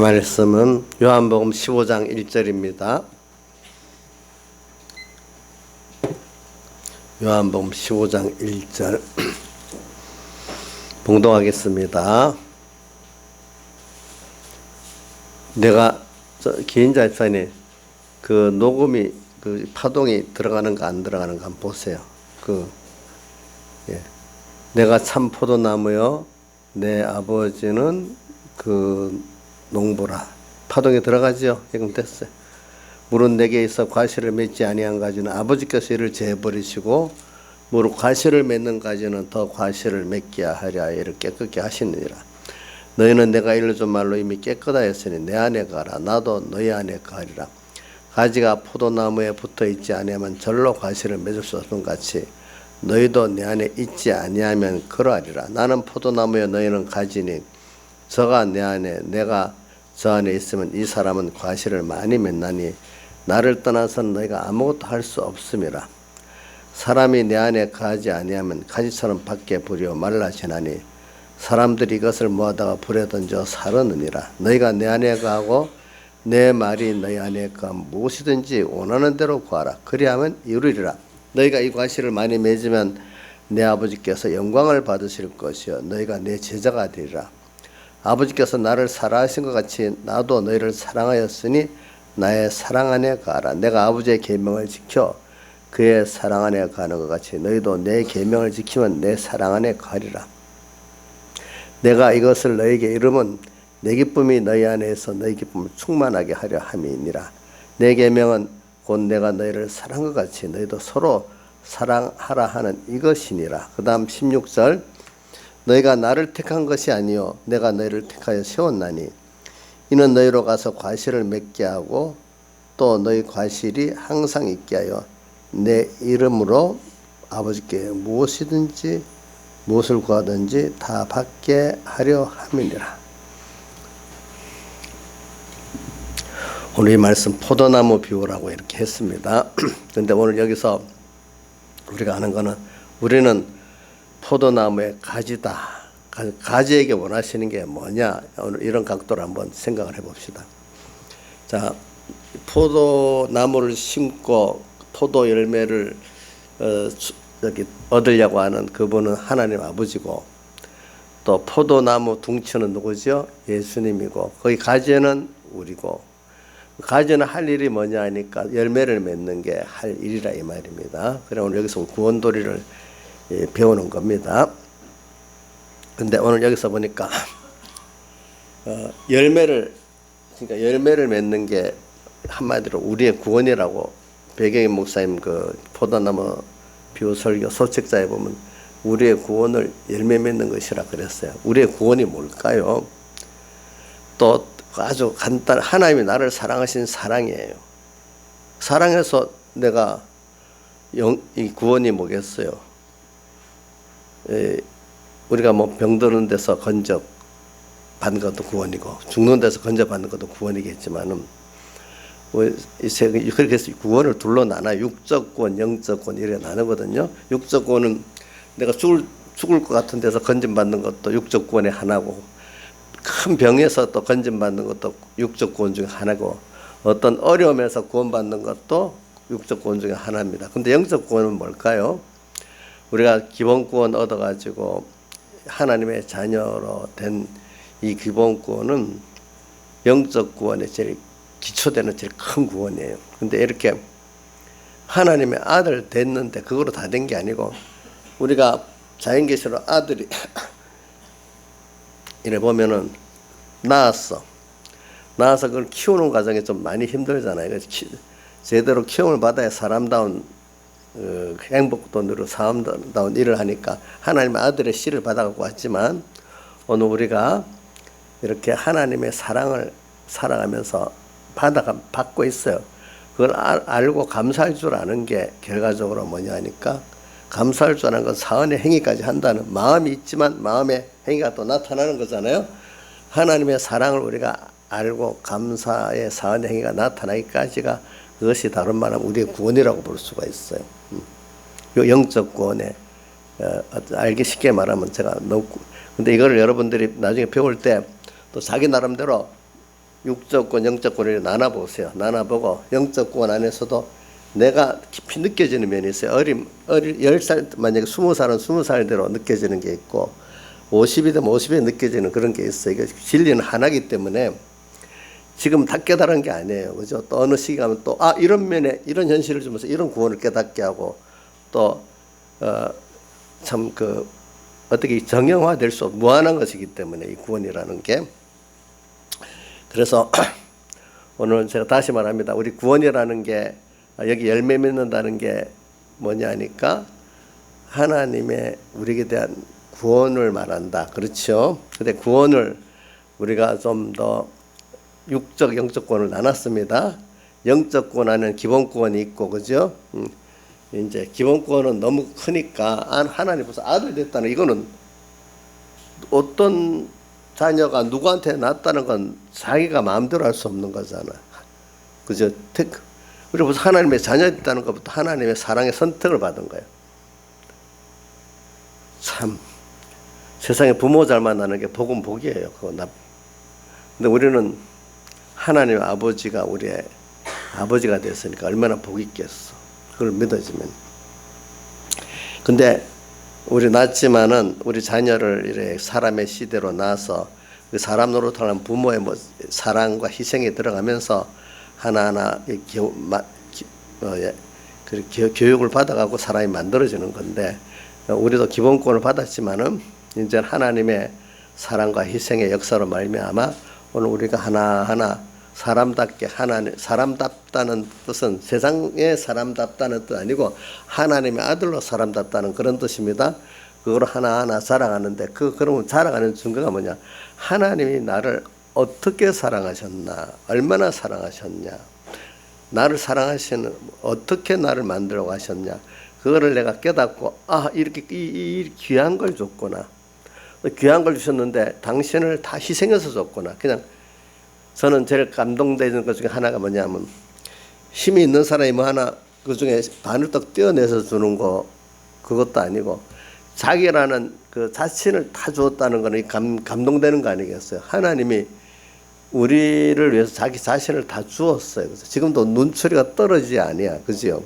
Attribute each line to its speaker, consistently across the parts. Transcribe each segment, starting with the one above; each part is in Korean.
Speaker 1: 말씀은 요한복음 15장 1절입니다. 요한복음 15장 1절 봉독하겠습니다. 내가 기인자 집사님 그 녹음이 그 파동이 들어가는가 안 들어가는가 한번 보세요. 내가 참 포도나무요 내 아버지는 그 농부라. 파동이 들어가죠. 지금 됐어요. 물은 내게 있어 과실을 맺지 아니한 가지는 아버지께서 이를 재버리시고 물은 과실을 맺는 가지는 더 과실을 맺게 하려 이를 깨끗게 하시느니라. 너희는 내가 일러준 말로 이미 깨끗하였으니 내 안에 가라. 나도 너희 안에 가리라. 가지가 포도나무에 붙어 있지 아니하면 절로 과실을 맺을 수 없는 같이 너희도 내 안에 있지 아니하면 그러하리라. 나는 포도나무여 너희는 가지니 저가 내 안에 내가 저 안에 있으면 이 사람은 과실을 많이 맺나니 나를 떠나서는 너희가 아무것도 할 수 없음이라. 사람이 내 안에 가지 아니하면 가지처럼 밖에 버려 말라지나니 사람들이 이것을 모아다가 불에 던져 사르느니라. 너희가 내 안에 가고 내 말이 너희 안에 가 무엇이든지 원하는 대로 구하라. 그리하면 이루리라. 너희가 이 과실을 많이 맺으면 내 아버지께서 영광을 받으실 것이요 너희가 내 제자가 되리라. 아버지께서 나를 사랑하신 것 같이 나도 너희를 사랑하였으니 나의 사랑 안에 가라. 내가 아버지의 계명을 지켜 그의 사랑 안에 가는 것 같이 너희도 내 계명을 지키면 내 사랑 안에 가리라. 내가 이것을 너희에게 이름은 내 기쁨이 너희 안에서 너희 기쁨을 충만하게 하려 함이니라. 내 계명은 곧 내가 너희를 사랑한 것 같이 너희도 서로 사랑하라 하는 이것이니라. 그 다음 16절 너희가 나를 택한 것이 아니요 내가 너희를 택하여 세웠나니 이는 너희로 가서 과실을 맺게 하고 또 너희 과실이 항상 있게 하여 내 이름으로 아버지께 무엇이든지 무엇을 구하든지 다 받게 하려 함이니라. 오늘 이 말씀 포도나무 비유라고 이렇게 했습니다. 그런데 오늘 여기서 우리가 아는 거는 우리는 포도나무의 가지다. 가지에게 원하시는 게 뭐냐? 오늘 이런 각도로 한번 생각을 해봅시다. 자, 포도나무를 심고 포도 열매를 얻으려고 하는 그분은 하나님 아버지고 또 포도나무 둥치는 누구죠? 예수님이고 거기 가지는 우리고 가지는 할 일이 뭐냐 하니까 열매를 맺는 게 할 일이라 이 말입니다. 그래 오늘 여기서 구원도리를 배우는 겁니다. 근데 오늘 여기서 보니까 열매를 맺는 게 한마디로 우리의 구원이라고 백영희 목사님 그 포도나무 비유 설교 소책자에 보면 우리의 구원을 열매 맺는 것이라 그랬어요. 우리의 구원이 뭘까요? 또 아주 간단 하나님이 나를 사랑하신 사랑이에요. 사랑해서 내가 이 구원이 뭐겠어요? 우리가 뭐 병드는 데서 건져 받는 것도 구원이고 죽는 데서 건져 받는 것도 구원이겠지만은 그렇게 해서 구원을 둘로 나눠 육적 구원, 영적 구원 이렇게 나누거든요. 육적 구원은 내가 죽을 것 같은 데서 건져 받는 것도 육적 구원의 하나고 큰 병에서 또 건져 받는 것도 육적 구원 중에 하나고 어떤 어려움에서 구원받는 것도 육적 구원 중에 하나입니다. 근데 영적 구원은 뭘까요? 우리가 기본 구원 얻어가지고 하나님의 자녀로 된 이 기본 구원은 영적 구원의 제일 기초되는 제일 큰 구원이에요. 근데 이렇게 하나님의 아들 됐는데 그거로 다 된 게 아니고 우리가 자연계시로 아들이 이래 보면은 낳아서 그걸 키우는 과정이 좀 많이 힘들잖아요. 제대로 키움을 받아야 사람다운 행복도 누리고 사람다운 일을 하니까 하나님의 아들의 씨를 받아갖고 왔지만 오늘 우리가 이렇게 하나님의 사랑을 살아가면서 받고 있어요. 그걸 알고 감사할 줄 아는 게 결과적으로 뭐냐 하니까 감사할 줄 아는 건 사언의 행위까지 한다는 마음이 있지만 마음의 행위가 또 나타나는 거잖아요. 하나님의 사랑을 우리가 알고 감사의 사언의 행위가 나타나기까지가 그것이 다른 말하면 우리의 구원이라고 볼 수가 있어요. 영적 구원에 알기 쉽게 말하면 제가 너무 근데 이거를 여러분들이 나중에 배울 때 또 자기 나름대로 육적권, 영적권을 나눠보세요. 나눠보고 영적 구원 안에서도 내가 깊이 느껴지는 면이 있어요. 10살, 만약에 20살은 20살대로 느껴지는 게 있고 50이 되면 50에 느껴지는 그런 게 있어요. 이게 진리는 하나이기 때문에 지금 다 깨달은 게 아니에요. 그죠? 또 어느 시기 가면 또, 이런 면에, 이런 현실을 주면서 이런 구원을 깨닫게 하고 또, 어떻게 정형화될 수 없는 무한한 것이기 때문에 이 구원이라는 게. 그래서 오늘 제가 다시 말합니다. 우리 구원이라는 게 여기 열매 맺는다는 게 뭐냐니까 하나님의 우리에게 대한 구원을 말한다. 그렇죠? 근데 구원을 우리가 좀 더 육적, 영적 구원을 나눴습니다. 영적 구원 안에는 기본 구원이 있고, 그죠? 이제 기본 구원은 너무 크니까 하나님 벌써 아들 됐다는 이거는 어떤 자녀가 누구한테 낳았다는 건 자기가 마음대로 할 수 없는 거잖아. 그죠? 우리 벌써 하나님의 자녀였다는 것부터 하나님의 사랑의 선택을 받은 거예요. 참 세상에 부모 잘 만나는 게 복은 복이에요. 근데 우리는 하나님 아버지가 우리의 아버지가 됐으니까 얼마나 복이 있겠어. 그걸 믿어지면. 근데 우리 낳지만은 우리 자녀를 이렇게 사람의 시대로 낳아서 그 사람 노릇하는 부모의 사랑과 희생이 들어가면서 하나하나 교육을 받아가고 사람이 만들어지는 건데 우리도 기본권을 받았지만은 이제 하나님의 사랑과 희생의 역사로 말미암아 오늘 우리가 하나하나 사람답게 사람답다는 뜻은 세상의 사람답다는 뜻 아니고 하나님의 아들로 사람답다는 그런 뜻입니다. 그걸 하나하나 자랑하는데 그러면 자랑하는 증거가 뭐냐? 하나님이 나를 어떻게 사랑하셨나? 얼마나 사랑하셨냐? 나를 사랑하시는 어떻게 나를 만들어 가셨냐? 그거를 내가 깨닫고 이렇게 이 귀한 걸 줬구나. 귀한 걸 주셨는데 당신을 다 희생해서 줬구나. 그냥 저는 제일 감동되는 것 중에 하나가 뭐냐면 힘이 있는 사람이 뭐 하나 그 중에 반을 떡 떼어내서 주는 거 그것도 아니고 자기라는 그 자신을 다 주었다는 거는 감동되는 거 아니겠어요? 하나님이 우리를 위해서 자기 자신을 다 주었어요. 그래서 지금도 눈초리가 떨어지지 아니야. 그죠?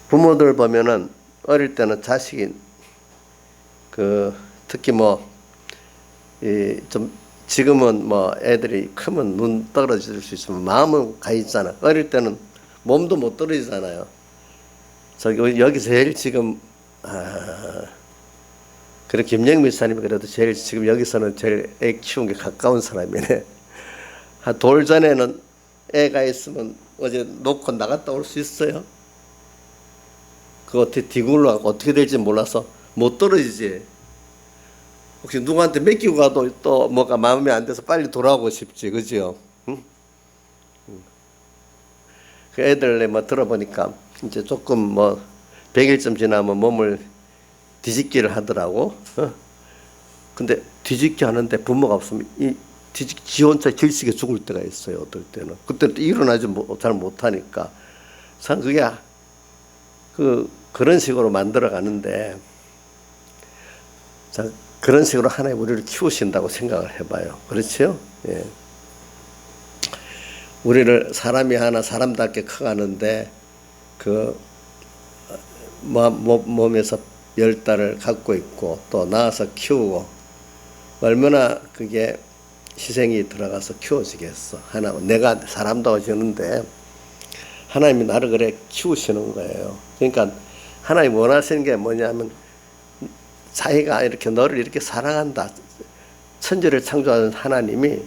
Speaker 1: 부모들 보면은 어릴 때는 자식이 특히 좀 지금은 애들이 크면 눈 떨어질 수 있으면 마음은 가 있잖아. 어릴 때는 몸도 못 떨어지잖아요. 여기 제일 지금 그래 김영미 사님이 그래도 제일 지금 여기서는 제일 애 키운 게 가까운 사람이네. 한 돌 전에는 애가 있으면 어제 놓고 나갔다 올 수 있어요? 그거 어떻게 뒤굴러 가고 어떻게 될지 몰라서 못 떨어지지. 혹시 누구한테 맡기고 가도 또 뭐가 마음에 안 돼서 빨리 돌아오고 싶지, 그죠? 응? 그 애들 들어보니까 이제 조금 100일쯤 지나면 몸을 뒤집기를 하더라고. 근데 뒤집기 하는데 부모가 없으면 지 혼자 질식에 죽을 때가 있어요. 어떨 때는. 그때 일어나지 잘 못하니까. 참 그게 그런 식으로 만들어 가는데 자, 그런 식으로 하나님 우리를 키우신다고 생각을 해봐요. 그렇죠? 예. 우리를 사람이 하나 사람답게 커가는데 몸에서 10달을 갖고 있고 또 낳아서 키우고 얼마나 그게 희생이 들어가서 키워지겠어. 내가 사람다워 지는데 하나님이 나를 그래 키우시는 거예요. 그러니까 하나님 원하시는 게 뭐냐면 자기가 이렇게 너를 이렇게 사랑한다. 천지를 창조하는 하나님이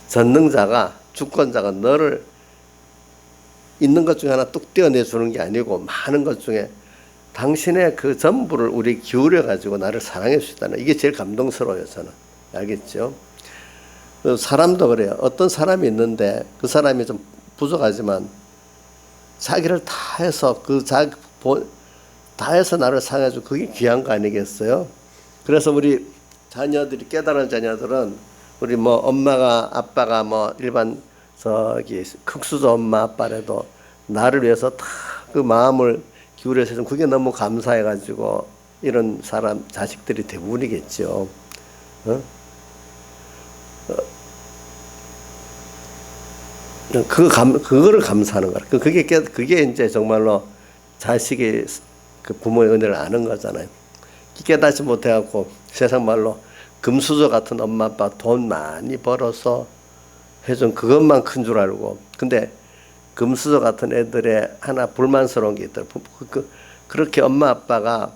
Speaker 1: 전능자가 주권자가 너를 있는 것 중에 하나 뚝 떼어내주는 게 아니고 많은 것 중에 당신의 그 전부를 우리 기울여 가지고 나를 사랑해 주시다는 이게 제일 감동스러워요. 저는. 알겠죠? 사람도 그래요. 어떤 사람이 있는데 그 사람이 좀 부족하지만 자기를 다 해서 다 해서 나를 사랑해주고 그게 귀한 거 아니겠어요? 그래서 우리 자녀들이 깨달은 자녀들은 우리 엄마가 아빠가 일반 극수저 엄마 아빠라도 나를 위해서 다 그 마음을 기울여서 해서 그게 너무 감사해가지고 이런 사람 자식들이 대부분이겠죠. 그거를 감사하는 거라. 그게 이제 정말로 자식이 그 부모의 은혜를 아는 거잖아요. 깨닫지 못해갖고 세상 말로 금수저 같은 엄마 아빠 돈 많이 벌어서 해준 그것만 큰 줄 알고, 근데 금수저 같은 애들의 하나 불만스러운 게 있더라고요. 그렇게 엄마 아빠가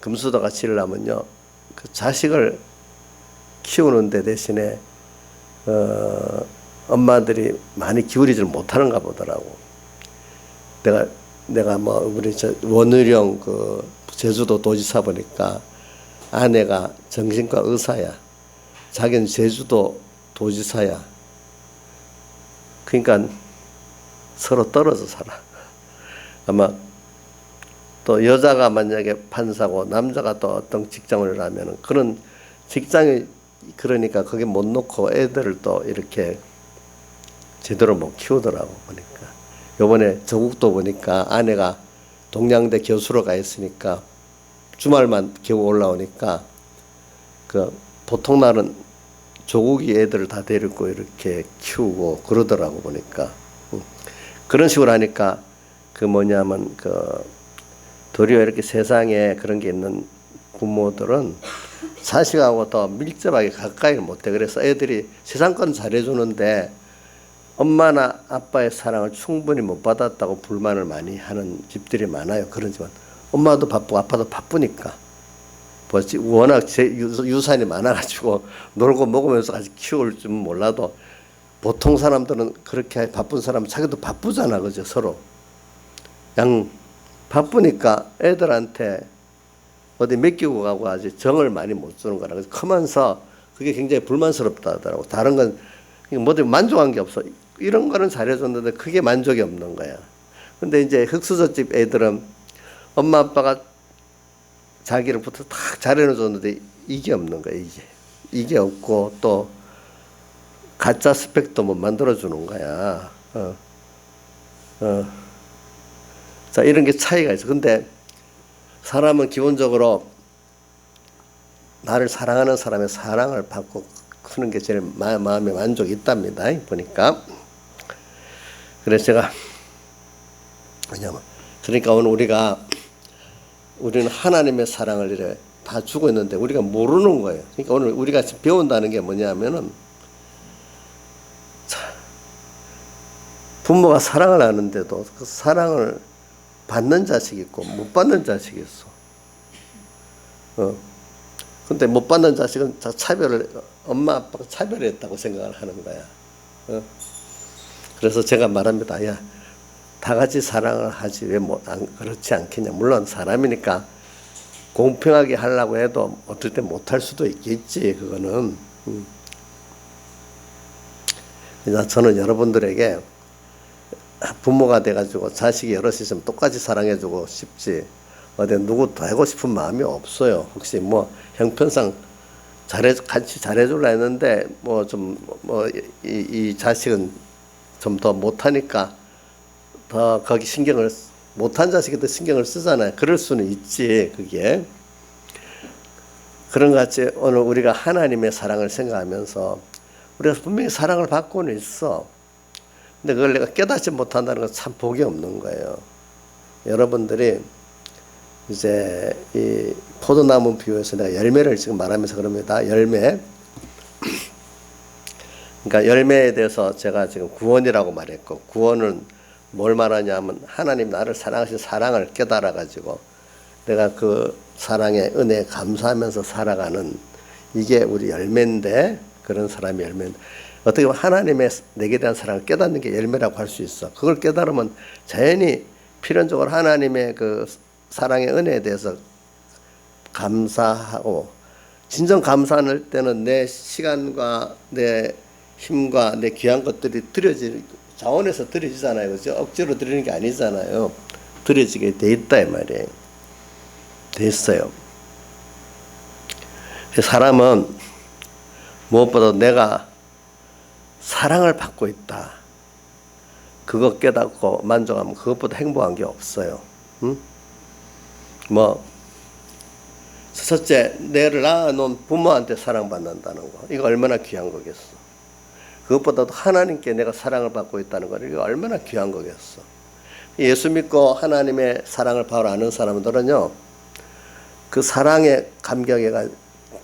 Speaker 1: 금수저 같이 일려면요, 그 자식을 키우는데 대신에 엄마들이 많이 기울이질 못하는가 보더라고. 내가 뭐 우리 원의령 그 제주도 도지사 보니까 아내가 정신과 의사야. 자기는 제주도 도지사야. 그러니까 서로 떨어져 살아. 아마 또 여자가 만약에 판사고 남자가 또 어떤 직장을 하면은 그런 직장이, 그러니까 거기 못 놓고 애들을 또 이렇게 제대로 못 키우더라고. 보니까 요번에 조국도 보니까 아내가 동양대 교수로 가 있으니까 주말만 겨우 올라오니까 그 보통 날은 조국이 애들을 다 데리고 이렇게 키우고 그러더라고. 보니까 그런 식으로 하니까 그 뭐냐면 그 도리어 이렇게 세상에 그런 게 있는 부모들은 자식하고 더 밀접하게 가까이 못해. 그래서 애들이 세상 건 잘해주는데 엄마나 아빠의 사랑을 충분히 못 받았다고 불만을 많이 하는 집들이 많아요. 그러지만 엄마도 바쁘고 아빠도 바쁘니까 뭐지, 워낙 유산이 많아가지고 놀고 먹으면서 같이 키울 줄 몰라도 보통 사람들은 그렇게 바쁜 사람은 자기도 바쁘잖아. 그죠? 서로 바쁘니까 애들한테 어디 맡기고 가고 아직 정을 많이 못 주는 거라. 그래서 크면서 그게 굉장히 불만스럽다 하더라고. 다른 건 뭐든 만족한 게 없어. 이런 거는 잘해줬는데 그게 만족이 없는 거야. 근데 이제 흑수저집 애들은 엄마 아빠가 자기를부터 딱 잘해줬는데 이게 없는 거야. 이게 없고 또 가짜 스펙도 못 만들어주는 거야. 자, 이런 게 차이가 있어. 근데 사람은 기본적으로 나를 사랑하는 사람의 사랑을 받고 크는 게 제일 마음에 만족이 있답니다. 보니까. 그래서 제가 그러니까 오늘 우리는 하나님의 사랑을 이래 다 주고 있는데 우리가 모르는 거예요. 그러니까 오늘 우리가 배운다는 게 뭐냐면은, 부모가 사랑을 하는데도 그 사랑을 받는 자식이 있고 못 받는 자식이 있어. 근데 못 받는 자식은 엄마 아빠가 차별했다고 생각을 하는 거야. 그래서 제가 말합니다. 야, 다 같이 사랑을 하지 왜 그렇지 않겠냐. 물론 사람이니까 공평하게 하려고 해도 어떨 때 못할 수도 있겠지. 그거는. 저는 여러분들에게 부모가 돼가지고 자식이 여럿이 있으면 똑같이 사랑해주고 싶지, 어디 누구 되고 싶은 마음이 없어요. 혹시 뭐 형편상 같이 잘해주려 했는데 이 자식은 좀 더 못하니까 더 거기 못한 자식이 더 신경을 쓰잖아요. 그럴 수는 있지. 그게 그런 것 같이 오늘 우리가 하나님의 사랑을 생각하면서 우리가 분명히 사랑을 받고는 있어. 근데 그걸 내가 깨닫지 못한다는 건 참 복이 없는 거예요. 여러분들이 이제 이 포도나무 비유에서 내가 열매를 지금 말하면서 그럽니다. 열매. 그러니까 열매에 대해서 제가 지금 구원이라고 말했고, 구원은 뭘 말하냐면 하나님 나를 사랑하신 사랑을 깨달아 가지고 내가 그 사랑의 은혜에 감사하면서 살아가는, 이게 우리 열매인데, 그런 사람이 열매인데, 어떻게 보면 하나님의 내게 대한 사랑을 깨닫는 게 열매라고 할 수 있어. 그걸 깨달으면 자연히 필연적으로 하나님의 그 사랑의 은혜에 대해서 감사하고, 진정 감사할 때는 내 시간과 내 힘과 내 귀한 것들이 자원에서 드려지잖아요. 그죠? 억지로 드리는 게 아니잖아요. 드려지게 돼 있다 이 말이에요. 돼 있어요. 사람은 무엇보다 내가 사랑을 받고 있다, 그거 깨닫고 만족하면 그것보다 행복한 게 없어요. 첫째, 내를 낳아놓은 부모한테 사랑받는다는 거, 이거 얼마나 귀한 거겠어. 그것보다도 하나님께 내가 사랑을 받고 있다는 건 이게 얼마나 귀한 거겠어. 예수 믿고 하나님의 사랑을 바로 아는 사람들은요, 그 사랑에 감격에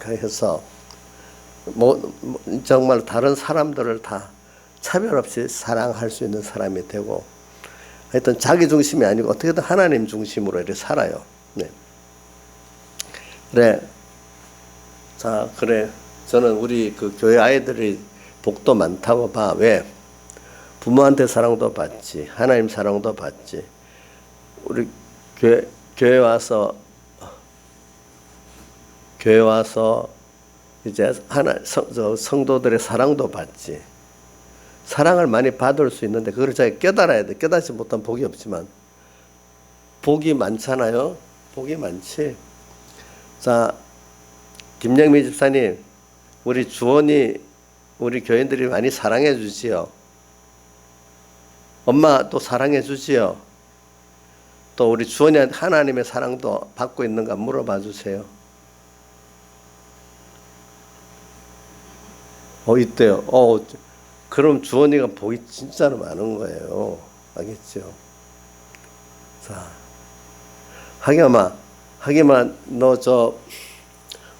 Speaker 1: 해서 정말 다른 사람들을 다 차별 없이 사랑할 수 있는 사람이 되고, 하여튼 자기 중심이 아니고 어떻게든 하나님 중심으로 이렇게 살아요. 네. 그래. 자, 그래. 저는 우리 그 교회 아이들이 복도 많다고 봐. 왜? 부모한테 사랑도 받지, 하나님 사랑도 받지. 우리 교회 와서 이제 성도들의 사랑도 받지. 사랑을 많이 받을 수 있는데 그걸 잘 깨달아야 돼. 깨닫지 못한 복이 없지만 복이 많잖아요. 복이 많지. 자, 김영미 집사님, 우리 주원이 우리 교인들이 많이 사랑해 주지요. 엄마 또 사랑해 주지요. 또 우리 주원이한테 하나님의 사랑도 받고 있는가 물어봐 주세요. 있대요. 그럼 주원이가 복이 진짜로 많은 거예요. 알겠죠? 자, 하기만 너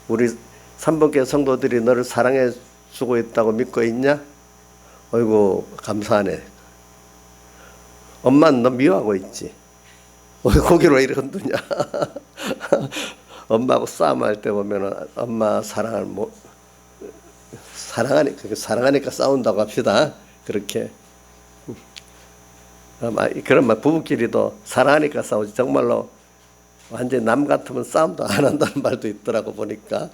Speaker 1: 우리 3번께 성도들이 너를 사랑해 주고 있다고 믿고 있냐? 어이구 감사하네. 엄마는 너 미워하고 있지. 왜 고개로 이렇게 흔드냐? 엄마하고 싸움할 때 보면은 엄마 사랑하니까 싸운다고 합시다. 그렇게. 그런 부부끼리도 사랑하니까 싸우지. 정말로 완전 남 같으면 싸움도 안 한다는 말도 있더라고 보니까.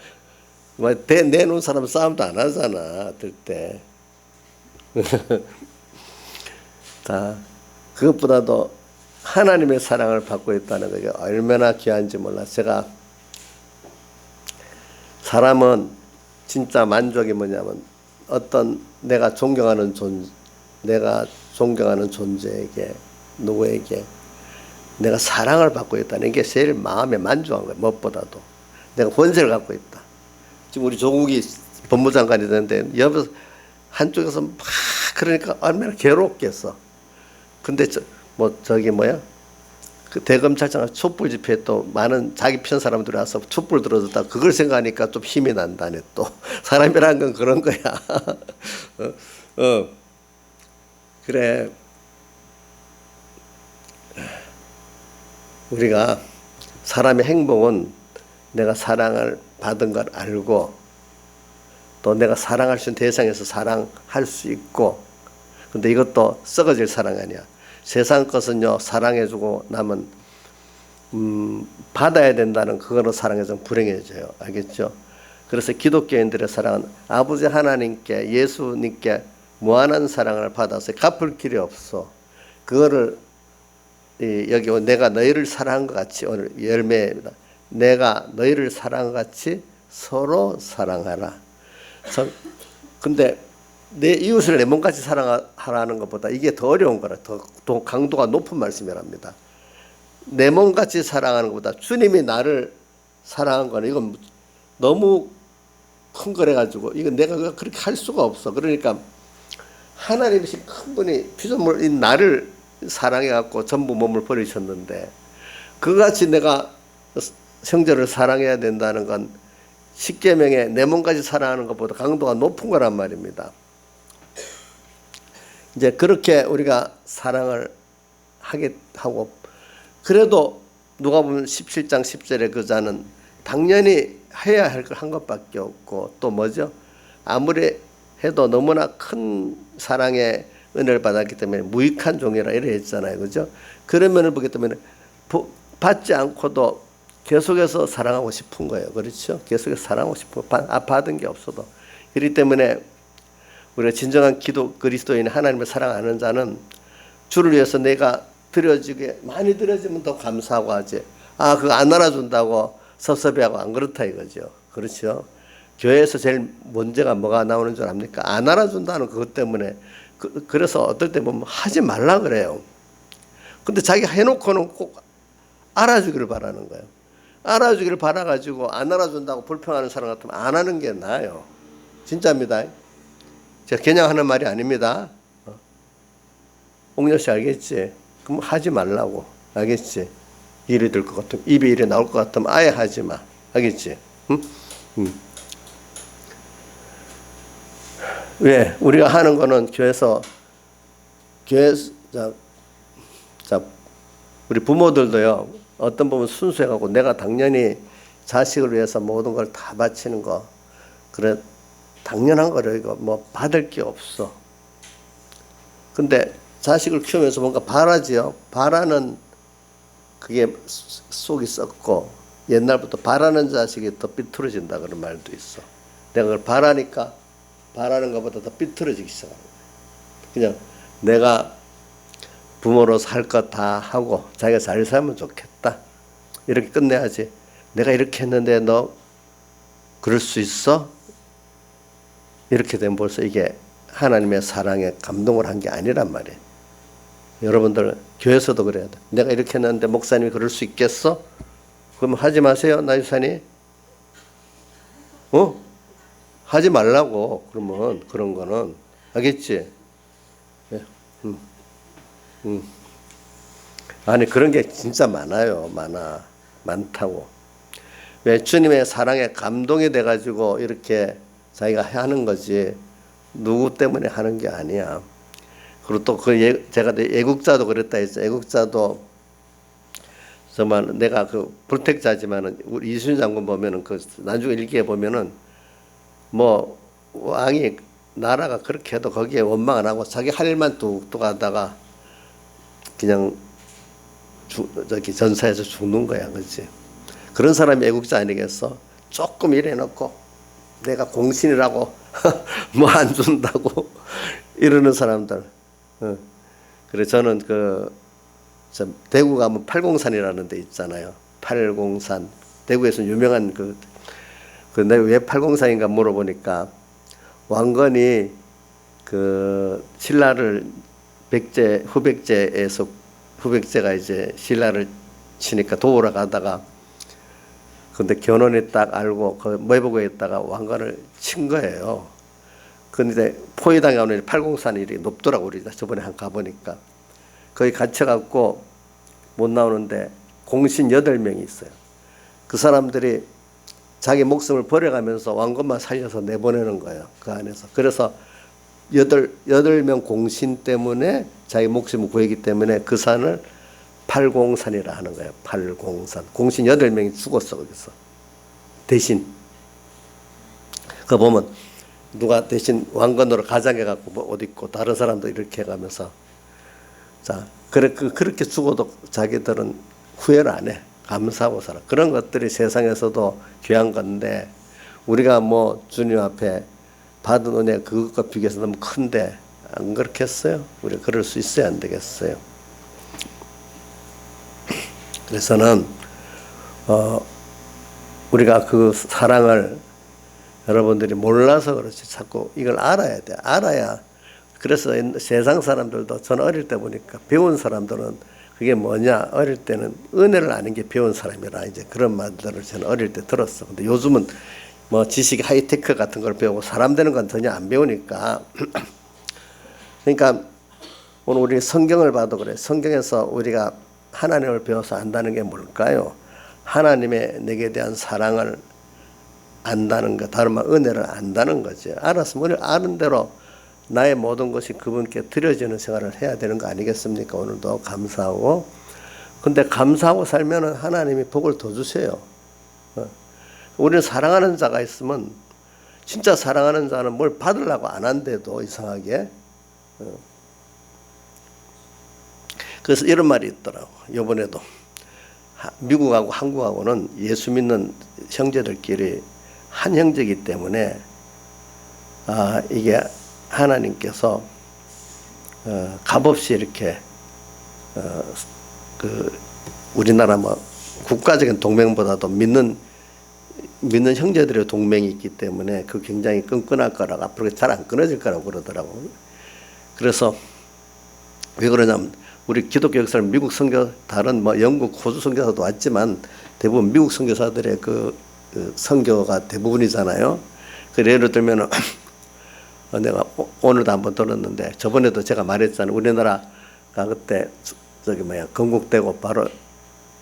Speaker 1: 내놓은 사람은 싸움도 안 하잖아. 들 때. 자, 그것보다도 하나님의 사랑을 받고 있다는 게 얼마나 귀한지 몰라. 제가 사람은 진짜 만족이 뭐냐면 어떤 내가 존경하는 존재에게, 누구에게 내가 사랑을 받고 있다는 게 제일 마음에 만족한 거예요. 무엇보다도 내가 권세를 갖고 있다. 지금 우리 조국이 법무장관이 되는데 옆에서 한쪽에서 막 그러니까 얼마나 괴롭겠어. 근데 그 대검찰청 촛불 집회에 또 많은 자기 편 사람들이 와서 촛불 들어줬다. 그걸 생각하니까 좀 힘이 난다네. 또 사람이라는 건 그런 거야. 그래. 우리가 사람의 행복은 내가 사랑을 받은 걸 알고 또 내가 사랑할 수 있는 대상에서 사랑할 수 있고, 근데 이것도 썩어질 사랑 아니야. 세상 것은요, 사랑해주고 나면 받아야 된다는 그거로 사랑해주면 불행해져요. 알겠죠? 그래서 기독교인들의 사랑은 아버지 하나님께, 예수님께 무한한 사랑을 받아서 갚을 길이 없어. 그거를 여기 내가 너희를 사랑한 것 같이, 오늘 열매입니다. 내가 너희를 사랑한 것 같이 서로 사랑하라. 근데 내 이웃을 내 몸같이 사랑하라는 것보다 이게 더 어려운 거라. 더 강도가 높은 말씀이랍니다. 내 몸같이 사랑하는 것보다 주님이 나를 사랑한 거는 이건 너무 큰 거래 가지고 이건 내가 그렇게 할 수가 없어. 그러니까 하나님이신 큰 분이 피조물인 나를 사랑해 갖고 전부 몸을 버리셨는데, 그같이 내가 형제를 사랑해야 된다는 건 십계명에 내 몸까지 사랑하는 것보다 강도가 높은 거란 말입니다. 이제 그렇게 우리가 사랑을 하게 하고, 그래도 누가 보면 17장 10절에 그 자는 당연히 해야 할 걸 한 것밖에 없고, 또 뭐죠? 아무리 해도 너무나 큰 사랑의 은혜를 받았기 때문에 무익한 종이라 이래 했잖아요. 그죠? 그런 면을 보기 때문에 받지 않고도 계속해서 사랑하고 싶은 거예요. 그렇죠? 계속해서 사랑하고 싶은 거. 받은 게 없어도. 그렇기 때문에 우리가 진정한 그리스도인 하나님을 사랑하는 자는 주를 위해서 내가 드려지게 많이 드려지면 더 감사하고 하지. 그거 안 알아준다고 섭섭해하고 안 그렇다 이거죠. 그렇죠? 교회에서 제일 문제가 뭐가 나오는 줄 압니까? 안 알아준다는 그것 때문에. 그래서 어떨 때 보면 하지 말라 그래요. 근데 자기가 해놓고는 꼭 알아주기를 바라는 거예요. 알아주기를 바라가지고 안 알아준다고 불평하는 사람 같으면 안 하는 게 나아요. 진짜입니다. 제가 겨냥하는 말이 아닙니다. 옥녀씨 알겠지? 그럼 하지 말라고. 알겠지? 일이 될 것 같으면, 입에 일이 나올 것 같으면 아예 하지 마. 알겠지? 응? 왜? 우리가 하는 거는 교회에서 우리 부모들도요, 어떤 부분 순수해가고 내가 당연히 자식을 위해서 모든 걸 다 바치는 거, 그래, 당연한 거를 이거 뭐 받을 게 없어. 근데 자식을 키우면서 뭔가 바라지요. 바라는 그게 속이 썩고, 옛날부터 바라는 자식이 더 삐뚤어진다 그런 말도 있어. 내가 그걸 바라니까 바라는 것보다 더 삐뚤어지기 시작하는 거야. 그냥 내가 부모로서 할 것 다 하고 자기가 잘 살면 좋겠다. 이렇게 끝내야지. 내가 이렇게 했는데 너 그럴 수 있어? 이렇게 되면 벌써 이게 하나님의 사랑에 감동을 한 게 아니란 말이에요. 여러분들 교회에서도 그래야 돼. 내가 이렇게 했는데 목사님이 그럴 수 있겠어? 그럼 하지 마세요, 나유산이. 하지 말라고. 그러면 그런 거는 알겠지? 네. 아니 그런 게 진짜 많아요. 많다고. 왜? 주님의 사랑에 감동이 돼가지고 이렇게 자기가 하는 거지 누구 때문에 하는 게 아니야. 그리고 또 제가 애국자도 그랬다 했죠. 애국자도 정말 내가 그 불택자지만은 우리 이순신 장군 보면은 그 나중에 일기에 보면은 뭐 왕이 나라가 그렇게 해도 거기에 원망 안 하고 자기 할 일만 뚝뚝 하다가 그냥 저기 전사해서 죽는 거야, 그렇지? 그런 사람이 애국자 아니겠어? 조금 일해놓고 내가 공신이라고 뭐 안 준다고 이러는 사람들. 그래 저는 대구 가면 팔공산이라는 데 있잖아요. 팔공산. 대구에서 유명한 내가 왜 팔공산인가 물어보니까 왕건이 신라를 후백제가 이제 신라를 치니까 도우러 가다가 근데 견훤이 딱 알고 그 매복에 있다가 왕관을 친 거예요. 근데 포위당에 오는 팔공산이 이렇게 높더라고. 우리 저번에 한 가보니까 거기 갇혀갖고 못 나오는데 공신 8명이 있어요. 그 사람들이 자기 목숨을 버려가면서 왕건만 살려서 내보내는 거예요. 그 안에서. 그래서 8명 공신 때문에 자기 목숨을 구했기 때문에 그 산을 팔공산이라 하는 거예요. 팔공산. 공신 8명이 죽었어 거기서. 대신 그거 보면 누가 대신 왕건으로 가장해갖고 뭐 옷 입고 다른 사람도 이렇게 해가면서 자 그렇게 죽어도 자기들은 후회를 안 해. 감사하고 살아. 그런 것들이 세상에서도 귀한 건데 우리가 뭐 주님 앞에 받은 은혜 그것과 비교해서 너무 큰데 안 그렇겠어요? 우리가 그럴 수 있어야 안 되겠어요? 그래서는 우리가 그 사랑을 여러분들이 몰라서 그렇지 자꾸 이걸 알아야 돼. 알아야. 그래서 세상 사람들도 저는 어릴 때 보니까 배운 사람들은 그게 뭐냐 어릴 때는 은혜를 아는 게 배운 사람이라 이제 그런 말들을 저는 어릴 때 들었어. 근데 요즘은 뭐 지식 하이테크 같은 걸 배우고 사람 되는 건 전혀 안 배우니까 그러니까 오늘 우리 성경을 봐도 그래. 성경에서 우리가 하나님을 배워서 안다는 게 뭘까요? 하나님의 내게 대한 사랑을 안다는 것, 다른 말 은혜를 안다는 거죠. 알았으면 우리 아는 대로 나의 모든 것이 그분께 드려지는 생활을 해야 되는 거 아니겠습니까? 오늘도 감사하고. 근데 감사하고 살면은 하나님이 복을 더 주세요. 우리는 사랑하는 자가 있으면 진짜 사랑하는 자는 뭘 받으려고 안 한대도 이상하게. 그래서 이런 말이 있더라고. 이번에도 미국하고 한국하고는 예수 믿는 형제들끼리 한 형제이기 때문에 이게 하나님께서 값없이 이렇게 우리나라 뭐 국가적인 동맹보다도 믿는 형제들의 동맹이 있기 때문에 그 굉장히 끈끈할 거라고 앞으로 잘 안 끊어질 거라고 그러더라고요. 그래서 왜 그러냐면 우리 기독교 역사는 미국 선교 다른 뭐 영국 호주 선교사도 왔지만 대부분 미국 선교사들의 그 선교가 대부분이잖아요. 그 예를 들면은 내가 오늘도 한번 들었는데 저번에도 제가 말했잖아요. 우리나라가 그때 저기 뭐야 건국되고 바로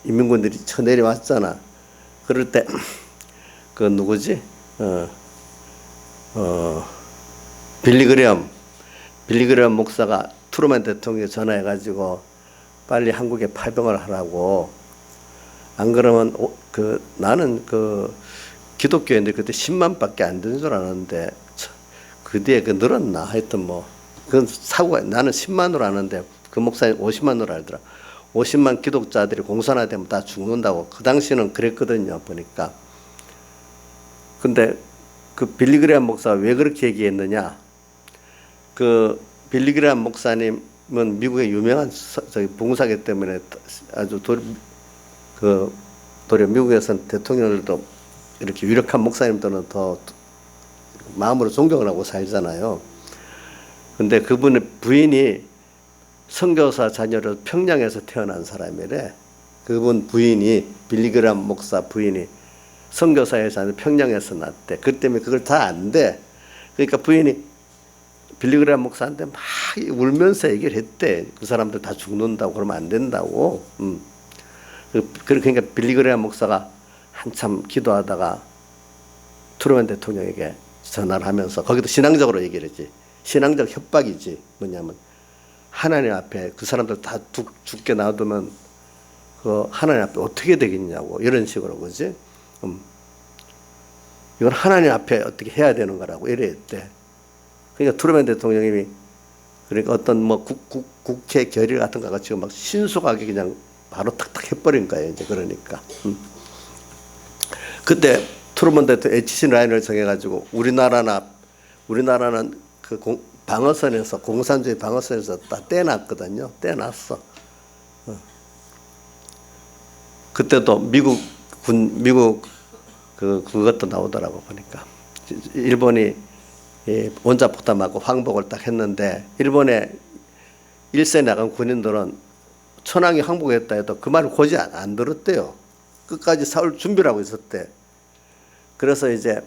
Speaker 1: 인민군들이 쳐 내려왔잖아. 그럴 때 그 누구지? 빌리그레엄 목사가 트루먼 대통령에 전화해가지고 빨리 한국에 파병을 하라고. 안 그러면 나는 그 기독교인들 그때 10만밖에 안 되는 줄 알았는데 그 뒤에 늘었나 하여튼 뭐 그건 사고가. 나는 10만으로 아는데 그 목사님 50만으로 알더라. 50만 기독자들이 공산화되면 다 죽는다고. 그 당시는 그랬거든요 보니까. 근데 그 빌리그레엄 목사가 왜 그렇게 얘기했느냐. 그 빌리그레엄 목사님은 미국의 유명한 봉사기 때문에 아주 도리어 미국에서는 대통령들도 이렇게 유력한 목사님들은 더 마음으로 존경을 하고 살잖아요. 근데 그분의 부인이 선교사 자녀로 평양에서 태어난 사람이래. 그분 부인이 빌리그레엄 목사 부인이 선교사의 자녀 평양에서 낳대. 그 때문에 그걸 다 안 돼. 그러니까 부인이 빌리그레엄 목사한테 막 울면서 얘기를 했대. 그 사람들 다 죽는다고 그러면 안 된다고. 그러니까 빌리그레엄 목사가 한참 기도하다가 트루먼 대통령에게 전화를 하면서 거기도 신앙적으로 얘기를 했지. 신앙적 협박이지. 뭐냐면 하나님 앞에 그 사람들 다 죽게 놔두면 그 하나님 앞에 어떻게 되겠냐고 이런 식으로 그지. 이건 하나님 앞에 어떻게 해야 되는 거라고 이랬대. 그러니까 트루먼 대통령이 그러니까 어떤 뭐 국회 결의 같은 거가 지금 막 신속하게 그냥 바로 탁탁 해버린 거예요. 이제 그러니까. 그때 트루먼 대통령 HC 라인을 정해가지고 우리나라는 그 방어선에서 공산주의 방어선에서 다 떼놨거든요. 떼놨어. 그때도 미국 그것도 나오더라고 보니까 일본이 원자폭탄 맞고 항복을 딱 했는데 일본의 일세 나간 군인들은 천황이 항복했다 해도 그 말을 고지 안 들었대요. 끝까지 싸울 준비를 하고 있었대. 그래서 이제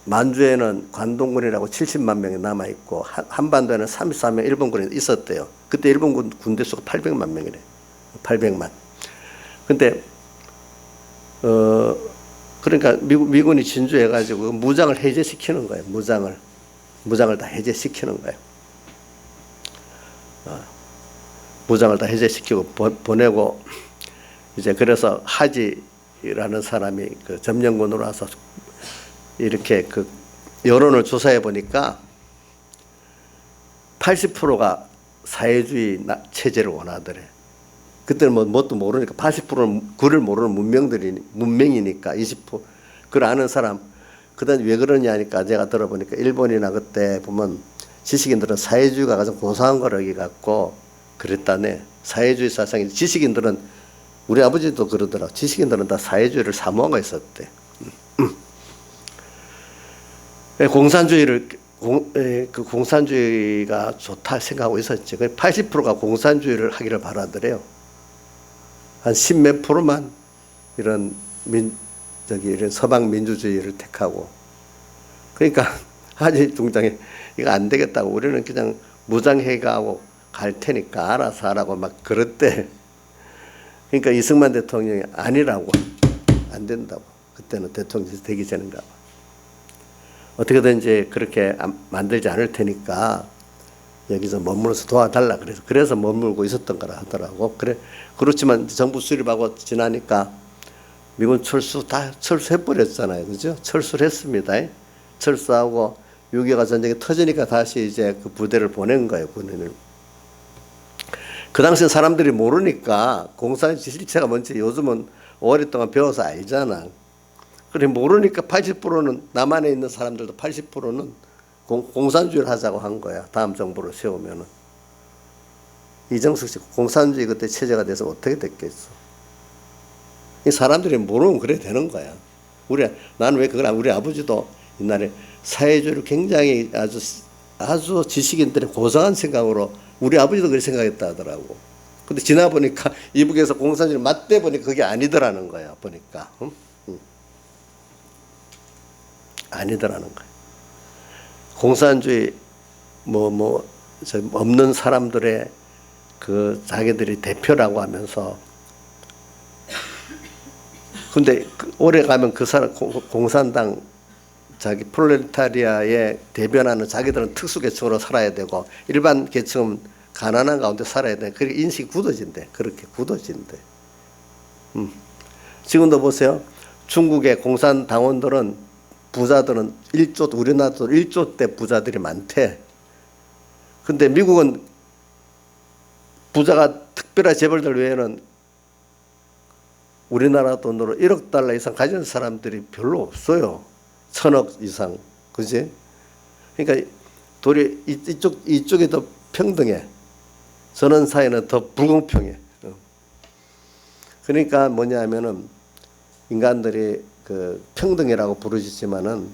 Speaker 1: 만주에는 관동군이라고 70만 명이 남아 있고 한반도에는 34명 일본군이 있었대요. 그때 일본군 군대 수가 800만 명이래. 800만. 근데 그러니까 미군이 진주해가지고 무장을 해제시키는 거예요. 무장을 다 해제시키는 거예요. 무장을 다 해제시키고 보내고 이제 그래서 하지라는 사람이 그 점령군으로 와서 이렇게 그 여론을 조사해 보니까 80%가 사회주의 체제를 원하더래. 그때는 뭐 뭣도 모르니까 80%는 글을 모르는 문명이니까 20% 그걸 아는 사람. 그다음 왜 그러냐 하니까 제가 들어보니까 일본이나 그때 보면 지식인들은 사회주의가 가장 고상한 걸 여기갖고 그랬다네. 사회주의 사상이 지식인들은 우리 아버지도 그러더라고. 지식인들은 다 사회주의를 사모하고 있었대. 공산주의가 좋다 생각하고 있었지. 80%가 공산주의를 하기를 바라더래요. 한 10몇 프로만 이런 이런 서방 민주주의를 택하고. 그러니까 하지 중장에 이거 안 되겠다고 우리는 그냥 무장해가고 갈 테니까 알아서 하라고 막 그랬대. 그러니까 이승만 대통령이 아니라고 안 된다고. 그때는 대통령이 되기 전인가 봐. 어떻게든지 그렇게 만들지 않을 테니까 여기서 머물러서 도와달라 그래서 머물고 있었던 거라 하더라고. 그렇지만 정부 수립하고 지나니까 미군 다 철수해버렸잖아요. 그죠? 철수를 했습니다. 철수하고 6.25 전쟁이 터지니까 다시 이제 그 부대를 보낸 거예요. 군인을. 그 당시에 사람들이 모르니까 공산주의 실체가 뭔지 요즘은 오랫동안 배워서 알잖아. 그래 모르니까 80%는 남한에 있는 사람들도 80%는 공산주의를 하자고 한 거야. 다음 정부를 세우면은. 이정석 씨 공산주의 그때 체제가 돼서 어떻게 됐겠어. 이 사람들이 모르면 그래 되는 거야. 나는 왜 그걸 우리 아버지도 옛날에 사회주의를 굉장히 아주 지식인들의 고상한 생각으로 우리 아버지도 그렇게 생각했다 하더라고. 근데 지나 보니까 이북에서 공산주의를 맞대 보니까 그게 아니더라는 거야. 보니까. 아니더라는 거야. 공산주의 없는 사람들의 그 자기들이 대표라고 하면서, 근데 오래 가면 그 사람 공산당 자기 프롤레타리아에 대변하는 자기들은 특수계층으로 살아야 되고 일반 계층은 가난한 가운데 살아야 돼. 그렇게 인식이 굳어진대. 그렇게 굳어진대. 지금도 보세요. 중국의 공산당원들은 부자들은 1조, 우리나라도 1조대 부자들이 많대. 근데 미국은 부자가 특별한 재벌들 외에는 우리나라 돈으로 1억 달러 이상 가진 사람들이 별로 없어요. 1000억 이상. 그지? 그러니까 도리 이쪽이 더 평등해. 저는 사회는 더 불공평해. 그러니까 뭐냐 하면은 인간들이 그 평등이라고 부르짖지만은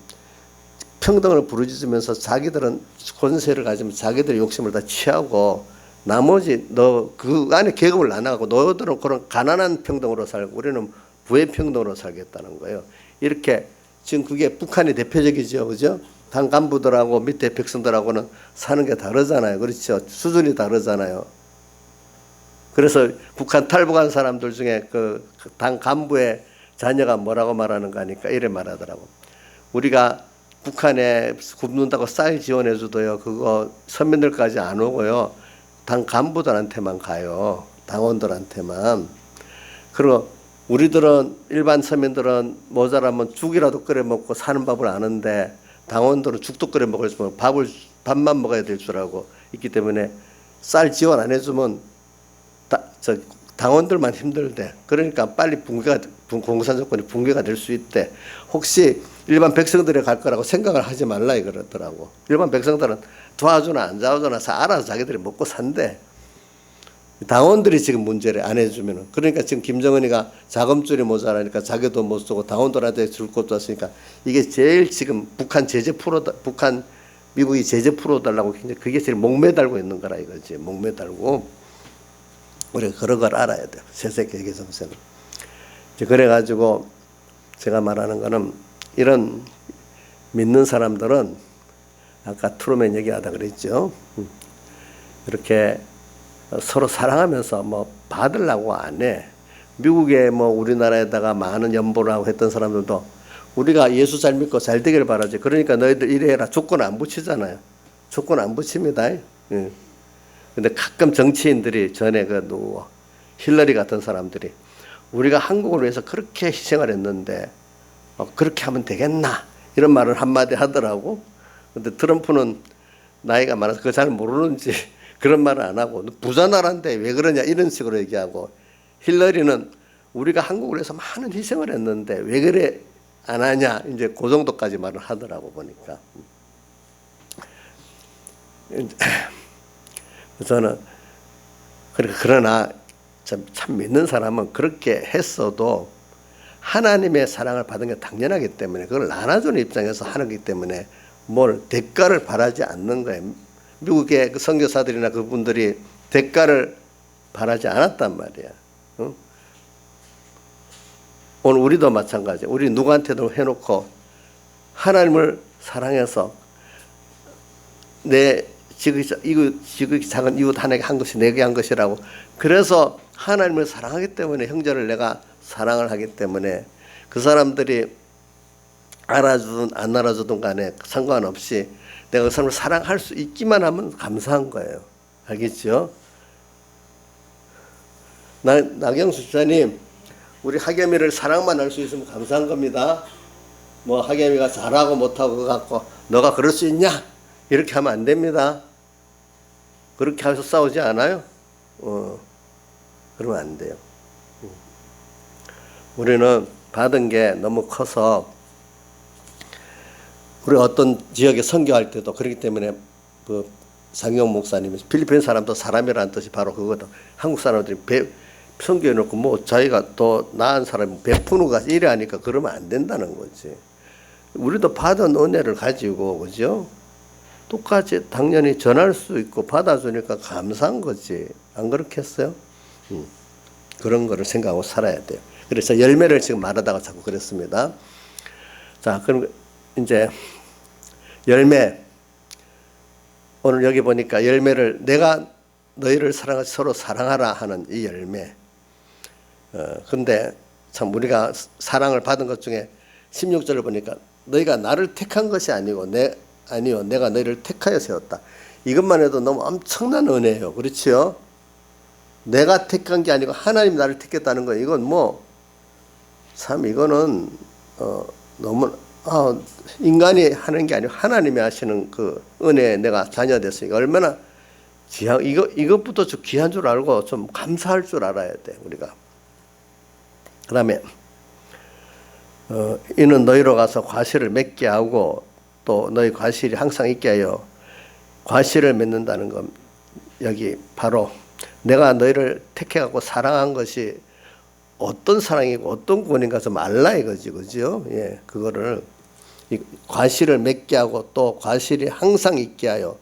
Speaker 1: 평등을 부르짖으면서 자기들은 권세를 가지면 자기들의 욕심을 다 취하고 나머지 너 그 안에 계급을 나눠가고 너희들은 그런 가난한 평등으로 살고 우리는 부의 평등으로 살겠다는 거예요. 이렇게 지금 그게 북한이 대표적이죠. 그죠? 당 간부들하고 밑에 백성들하고는 사는 게 다르잖아요. 그렇죠? 수준이 다르잖아요. 그래서 북한 탈북한 사람들 중에 그 당 간부의 자녀가 뭐라고 말하는 거 하니까 이래 말하더라고. 우리가 북한에 굶는다고 쌀 지원해 줘도요. 그거 서민들까지 안 오고요. 당 간부들한테만 가요. 당원들한테만. 그리고 우리들은 일반 서민들은 모자라면 죽이라도 끓여 먹고 사는 법을 아는데 당원들은 죽도 끓여 먹을 수 없고 밥만 먹어야 될 줄 알고 있기 때문에 쌀 지원 안 해주면 당원들만 힘들대. 그러니까 빨리 공산 정권이 붕괴가 될 수 있대. 혹시 일반 백성들이 갈 거라고 생각을 하지 말라 이러더라고. 일반 백성들은 도와주나 안 도와주나 알아서 자기들이 먹고 산대. 당원들이 지금 문제를 안 해주면은. 그러니까 지금 김정은이가 자금줄이 모자라니까 자기도 못 쓰고 당원들한테 줄 것도 없으니까 이게 제일 지금 북한 미국이 제재 풀어달라고 굉장히 그게 제일 목매달고 있는 거라 이거지. 목매달고. 우리가 그런 걸 알아야 돼요. 세세 개개 정세는. 그래가지고 제가 말하는 거는 이런 믿는 사람들은 아까 트루먼 얘기하다 그랬죠. 이렇게 서로 사랑하면서 뭐 받으려고 안 해. 미국에 뭐 우리나라에다가 많은 연보를 하고 했던 사람들도 우리가 예수 잘 믿고 잘 되기를 바라지. 그러니까 너희들 이래 해라. 조건 안 붙이잖아요. 조건 안 붙입니다. 예. 근데 가끔 정치인들이 전에 힐러리 같은 사람들이 우리가 한국을 위해서 그렇게 희생을 했는데 그렇게 하면 되겠나 이런 말을 한마디 하더라고. 근데 트럼프는 나이가 많아서 그거 잘 모르는지 그런 말을 안 하고 부자 나라인데 왜 그러냐 이런 식으로 얘기하고 힐러리는 우리가 한국을 위해서 많은 희생을 했는데 왜 그래 안 하냐 이제 그 정도까지 말을 하더라고 보니까. 저는 그러나 참 믿는 사람은 그렇게 했어도 하나님의 사랑을 받은 게 당연하기 때문에 그걸 나눠주는 입장에서 하는 거기 때문에 뭘 대가를 바라지 않는 거예요. 미국의 그 선교사들이나 그분들이 대가를 바라지 않았단 말이야. 응? 오늘 우리도 마찬가지야. 우리 누구한테도 해놓고 하나님을 사랑해서 내 지극히 작은 이웃 하나에게 한 것이 내게 한 것이라고. 그래서 하나님을 사랑하기 때문에 형제를 내가 사랑을 하기 때문에 그 사람들이 알아주든 안 알아주든 간에 상관없이 내가 그 사람을 사랑할 수 있기만 하면 감사한 거예요. 알겠죠? 나경수 집사님, 우리 하겸이를 사랑만 할 수 있으면 감사한 겁니다. 뭐 하겸이가 잘하고 못하고 그거 갖고 너가 그럴 수 있냐? 이렇게 하면 안 됩니다. 그렇게 해서 싸우지 않아요? 그러면 안 돼요. 우리는 받은 게 너무 커서 우리 어떤 지역에 선교할 때도 그렇기 때문에 그 장영 목사님이 필리핀 사람도 사람이라는 뜻이 바로 그거다. 한국 사람들이 선교해 놓고 뭐 자기가 더 나은 사람이 베푸는 거 이래 하니까 그러면 안 된다는 거지. 우리도 받은 은혜를 가지고 그죠? 똑같이 당연히 전할 수 있고 받아주니까 감사한 거지. 안 그렇겠어요? 그런 거를 생각하고 살아야 돼요. 그래서 열매를 지금 말하다가 자꾸 그랬습니다. 자, 그럼 이제 열매. 오늘 여기 보니까 열매를 내가 너희를 사랑하 서로 사랑하라 하는 이 열매. 근데 참 우리가 사랑을 받은 것 중에 16절을 보니까 너희가 나를 택한 것이 아니고 내가 너희를 택하여 세웠다. 이것만 해도 너무 엄청난 은혜예요. 그렇지요? 내가 택한 게 아니고 하나님 나를 택했다는 거예요. 이건 뭐 참 이거는 너무 인간이 하는 게 아니고 하나님이 하시는 그 은혜에 내가 자녀 됐으니까 얼마나 귀한 이것부터 귀한 줄 알고 좀 감사할 줄 알아야 돼 우리가. 그다음에 이는 너희로 가서 과실을 맺게 하고 또 너희 과실이 항상 있게 하여 과실을 맺는다는 것. 여기 바로 내가 너희를 택해 갖고 사랑한 것이 어떤 사랑이고 어떤 구원인가 좀 알라 이거지, 그죠? 예, 그거를 과실을 맺게 하고 또 과실이 항상 있게 하여.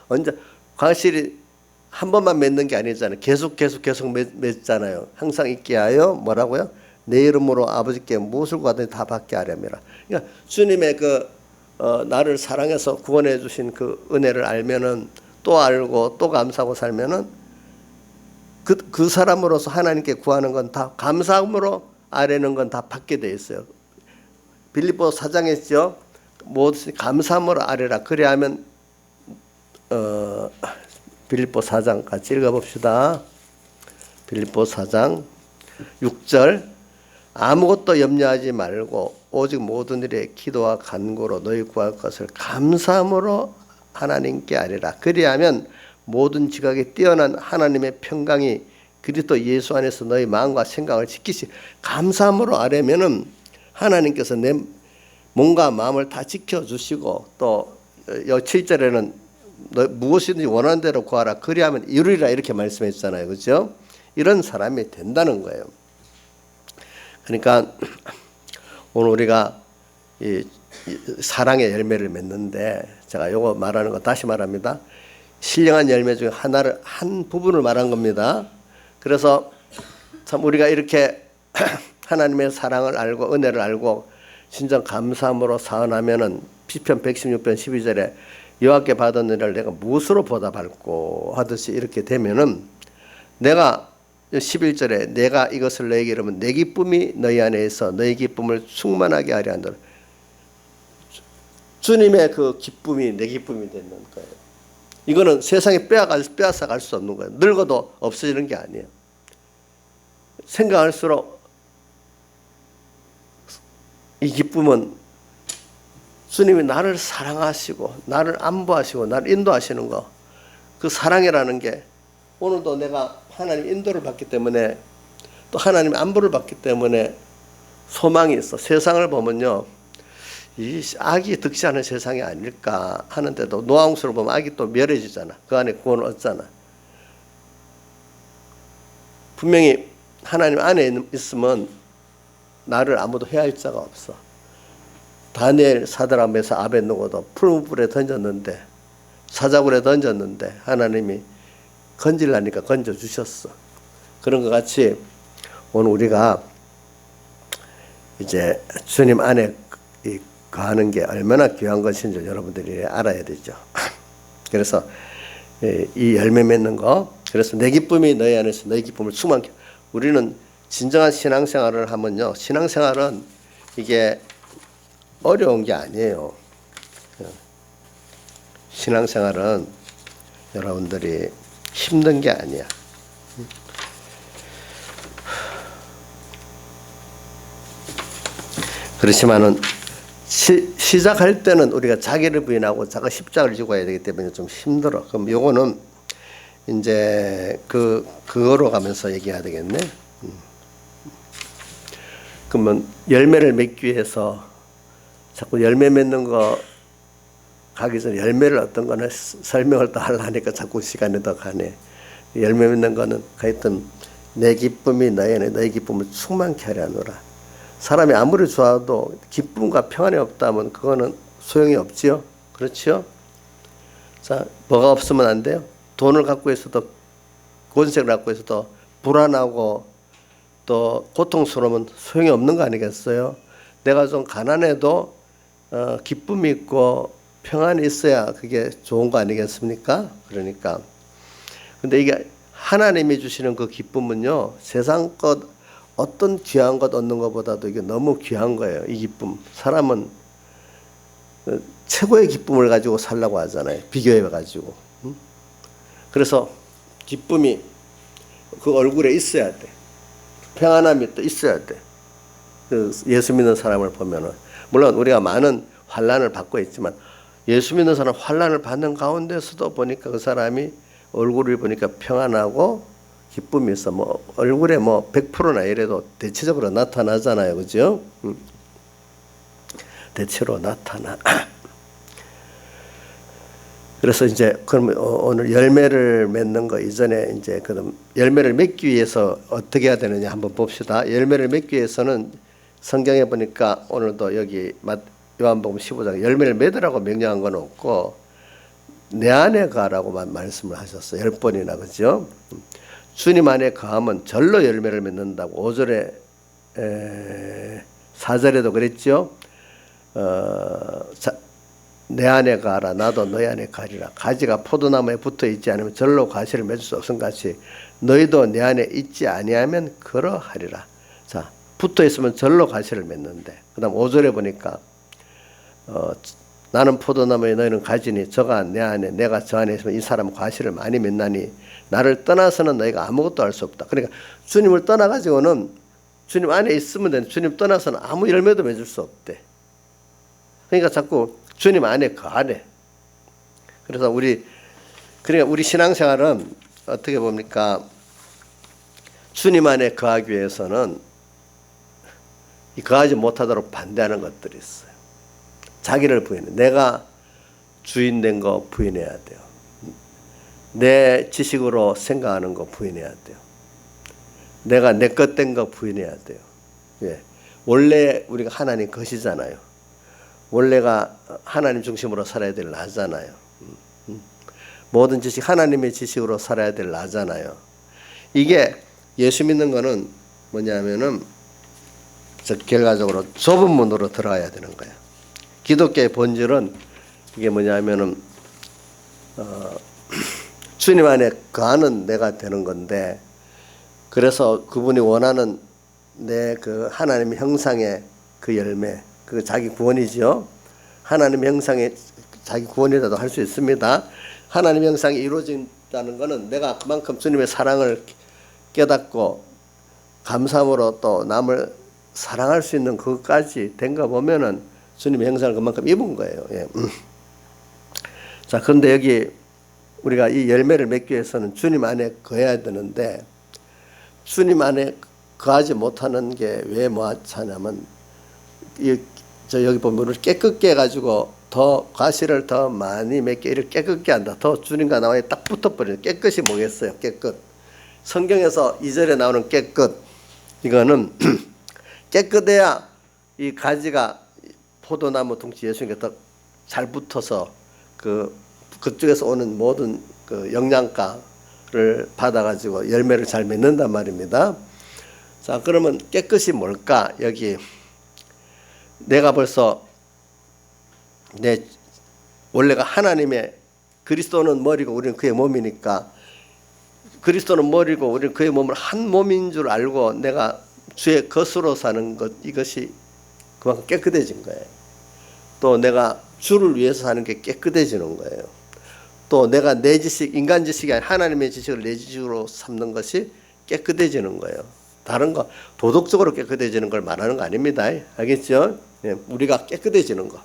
Speaker 1: 언제 과실이 한 번만 맺는 게 아니잖아요. 계속 맺잖아요. 항상 있게 하여 뭐라고요? 내 이름으로 아버지께 무엇을 구하든지 다 받게 하렵니다. 그러니까 주님의 나를 사랑해서 구원해 주신 그 은혜를 알면은 또 알고 또 감사하고 살면은 그 사람으로서 하나님께 구하는 건 다 감사함으로 아뢰는 건 다 받게 돼 있어요. 빌립보 4장에 있죠. 무엇이 감사함으로 아뢰라. 그래야 하면 빌립보 4장 같이 읽어봅시다. 빌립보 4장 6절 아무것도 염려하지 말고 오직 모든 일에 기도와 간구로 너희 구할 것을 감사함으로 하나님께 아뢰라. 그래야 하면 모든 지각에 뛰어난 하나님의 평강이 그리스도 예수 안에서 너희 마음과 생각을 지키시. 감사함으로 아뢰면은 하나님께서 내 몸과 마음을 다 지켜주시고 또 7절에는 너 무엇이든지 원하는 대로 구하라. 그리하면 이루리라 이렇게 말씀했잖아요. 그렇죠? 이런 사람이 된다는 거예요. 그러니까 오늘 우리가 이 사랑의 열매를 맺는데 제가 요거 말하는 거 다시 말합니다. 신령한 열매 중에 한 부분을 말한 겁니다. 그래서 참 우리가 이렇게 하나님의 사랑을 알고 은혜를 알고 진정 감사함으로 사은하면은 시편 116편 12절에 여호와께 받은 은혜를 내가 무엇으로 보답할꼬 하듯이 이렇게 되면은 내가 11절에 내가 이것을 너에게 이르면 내 기쁨이 너희 안에 있어 너희 기쁨을 충만하게 하려 한다. 주님의 그 기쁨이 내 기쁨이 되는 거예요. 이거는 세상에 빼앗아 갈 수 없는 거예요. 늙어도 없어지는 게 아니에요. 생각할수록 이 기쁨은 주님이 나를 사랑하시고 나를 안보하시고 나를 인도하시는 거, 그 사랑이라는 게 오늘도 내가 하나님 인도를 받기 때문에 또 하나님 안보를 받기 때문에 소망이 있어. 세상을 보면요, 이 악이 득시하는 세상이 아닐까 하는데도 노아홍수를 보면 악이 또 멸해지잖아. 그 안에 구원을 얻잖아. 분명히 하나님 안에 있으면 나를 아무도 해할 자가 없어. 다니엘 사드락메사 아벳느고도 풀무불에 던졌는데, 사자굴에 던졌는데 하나님이 건질라니까 건져주셨어. 그런 것 같이 오늘 우리가 이제 주님 안에 거하는 게 얼마나 귀한 것인지 여러분들이 알아야 되죠. 그래서 이 열매 맺는 거, 그래서 내 기쁨이 너희 안에서 너희 기쁨을 충만케. 우리는 진정한 신앙생활을 하면요, 신앙생활은 이게 어려운 게 아니에요. 신앙생활은 여러분들이 힘든 게 아니야. 그렇지만은 시작할 때는 우리가 자기를 부인하고 자기 십자가를 지고 가야 되기 때문에 좀 힘들어. 그럼 요거는 이제 그거로 가면서 얘기해야 되겠네. 그러면 열매를 맺기 위해서 자꾸 열매 맺는 거 가기 전에 열매를 어떤 거는 설명을 또 하려니까 자꾸 시간이 더 가네. 열매 맺는 거는 하여튼 내 기쁨이 너희 안에 너희 기쁨을 충만케 하려 하노라. 사람이 아무리 좋아도 기쁨과 평안이 없다면 그거는 소용이 없지요. 그렇지요? 자, 뭐가 없으면 안 돼요? 돈을 갖고 있어도, 권세를 갖고 있어도 불안하고 또 고통스러우면 소용이 없는 거 아니겠어요? 내가 좀 가난해도 기쁨이 있고 평안이 있어야 그게 좋은 거 아니겠습니까? 그러니까. 근데 이게 하나님이 주시는 그 기쁨은요, 세상 것, 어떤 귀한 것 얻는 것보다도 이게 너무 귀한 거예요. 이 기쁨. 사람은 최고의 기쁨을 가지고 살라고 하잖아요. 비교해가지고. 그래서 기쁨이 그 얼굴에 있어야 돼. 평안함이 또 있어야 돼. 그 예수 믿는 사람을 보면은. 물론 우리가 많은 환난을 받고 있지만 예수 믿는 사람 환난을 받는 가운데서도 보니까 그 사람이 얼굴을 보니까 평안하고 기쁨이 있어. 뭐 얼굴에 뭐 100%나 이래도 대체적으로 나타나잖아요. 그죠? 대체로 나타나. 그래서 이제 그럼 오늘 열매를 맺는 거 이전에 이제 그럼 열매를 맺기 위해서 어떻게 해야 되느냐 한번 봅시다. 열매를 맺기 위해서는 성경에 보니까 오늘도 여기 요한복음 15장 열매를 맺으라고 명령한 건 없고 내 안에 가라고만 말씀을 하셨어요. 10번이나 그죠? 주님 안에 거하면 절로 열매를 맺는다고 5절에 4절에도 그랬죠. 내 안에 가라 나도 너희 안에 가리라. 가지가 포도나무에 붙어 있지 않으면 절로 과실을 맺을 수 없음 같이 너희도 내 안에 있지 아니하면 그러하리라. 자, 붙어 있으면 절로 과실을 맺는데 그다음 5절에 보니까 나는 포도나무에 너희는 가지니 저가 내 안에 내가 저 안에 있으면 이 사람은 과실을 많이 맺나니 나를 떠나서는 너희가 아무것도 할 수 없다. 그러니까 주님을 떠나가지고는 주님 안에 있으면 되는데 주님 떠나서는 아무 열매도 맺을 수 없대. 그러니까 자꾸 주님 안에 거하래. 그래서 그러니까 우리 신앙생활은 어떻게 봅니까? 주님 안에 거하기 위해서는 거하지 못하도록 반대하는 것들이 있어요. 자기를 부인해. 내가 주인 된 거 부인해야 돼요. 내 지식으로 생각하는 거 부인해야 돼요. 내가 내 것 된 거 부인해야 돼요. 예. 원래 우리가 하나님 것이잖아요. 원래가 하나님 중심으로 살아야 될 나잖아요. 모든 지식 하나님의 지식으로 살아야 될 나잖아요. 이게 예수 믿는 거는 뭐냐면은 결과적으로 좁은 문으로 들어가야 되는 거예요. 기독교의 본질은 이게 뭐냐면은 주님 안에 거하는 내가 되는 건데 그래서 그분이 원하는 내 그 하나님 형상의 그 열매 그 자기 구원이죠. 하나님 형상의 자기 구원이라도 할 수 있습니다. 하나님 형상이 이루어진다는 것은 내가 그만큼 주님의 사랑을 깨닫고 감사함으로 또 남을 사랑할 수 있는 그것까지 된 거 보면은 주님의 형상을 그만큼 입은 거예요. 예. 자, 그런데 여기 우리가 이 열매를 맺기 위해서는 주님 안에 거해야 되는데 주님 안에 거하지 못하는 게 왜 뭐하냐면 여기 보면 깨끗게 해가지고 더 과실을 더 많이 맺게 이렇게 깨끗게 한다. 더 주님과 나와 딱 붙어버리는 깨끗이 뭐겠어요? 깨끗. 성경에서 2절에 나오는 깨끗 이거는 깨끗해야 이 가지가 포도나무 둥지 예수님께 더 잘 붙어서 그쪽에서 오는 모든 그 영양가를 받아가지고 열매를 잘 맺는단 말입니다. 자, 그러면 깨끗이 뭘까? 여기 내가 벌써 원래가 하나님의 그리스도는 머리고 우리는 그의 몸이니까 그리스도는 머리고 우리는 그의 몸을 한 몸인 줄 알고 내가 주의 것으로 사는 것 이것이 그만큼 깨끗해진 거예요. 또 내가 주를 위해서 사는 게 깨끗해지는 거예요. 또 내가 내 지식, 인간 지식이 아니라 하나님의 지식을 내 지식으로 삼는 것이 깨끗해지는 거예요. 다른 거 도덕적으로 깨끗해지는 걸 말하는 거 아닙니다. 알겠죠? 예, 우리가 깨끗해지는 거.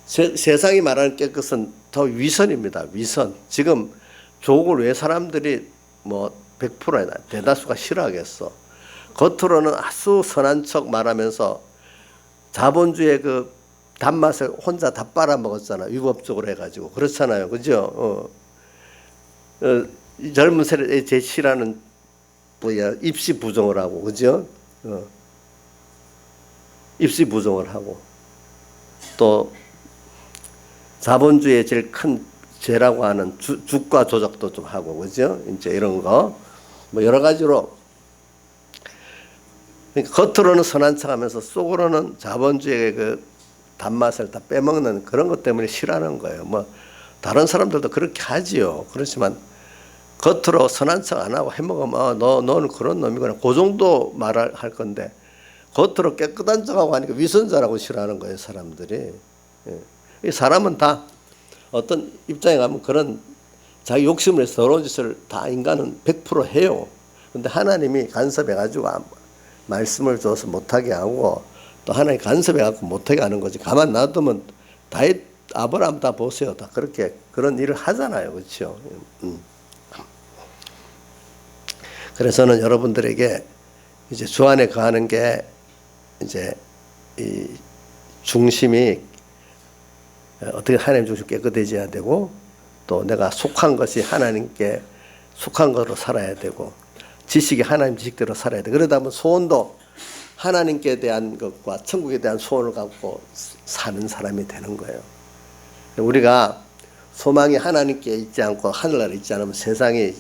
Speaker 1: 세상이 말하는 깨끗은 더 위선입니다. 위선. 지금 조국을 왜 사람들이 뭐 100%나 대다수가 싫어하겠어. 겉으로는 아주 선한 척 말하면서 자본주의의 그 단맛을 혼자 다 빨아먹었잖아. 위법적으로 해가지고. 그렇잖아요. 그죠? 젊은 세대에 제일 싫어하는 입시 부정을 하고. 그죠? 입시 부정을 하고. 또 자본주의의 제일 큰 죄라고 하는 주가 조작도 좀 하고. 그죠? 이제 이런 거. 뭐 여러 가지로. 그러니까 겉으로는 선한 척 하면서 속으로는 자본주의의 그 단맛을 다 빼먹는 그런 것 때문에 싫어하는 거예요. 뭐 다른 사람들도 그렇게 하지요. 그렇지만 겉으로 선한 척 안 하고 해먹으면 너는 그런 놈이구나. 그 정도 말할 건데 겉으로 깨끗한 척하고 하니까 위선자라고 싫어하는 거예요. 사람들이. 이 사람은 다 어떤 입장에 가면 그런 자기 욕심을 해서 더러운 짓을 다 인간은 100% 해요. 근데 하나님이 간섭해가지고 말씀을 줘서 못하게 하고 또 하나님 간섭해갖고 못하게 하는 거지. 가만 놔두면 다윗 아브라함 다 보세요. 다 그렇게 그런 일을 하잖아요. 그렇죠? 그래서는 여러분들에게 이제 주 안에 거하는 게 이제 이 중심이 어떻게 하나님 중심 깨끗해져야 되고 또 내가 속한 것이 하나님께 속한 것으로 살아야 되고 지식이 하나님 지식대로 살아야 돼. 그러다 보면 소원도 하나님께 대한 것과 천국에 대한 소원을 갖고 사는 사람이 되는 거예요. 우리가 소망이 하나님께 있지 않고 하늘나라에 있지 않으면 세상이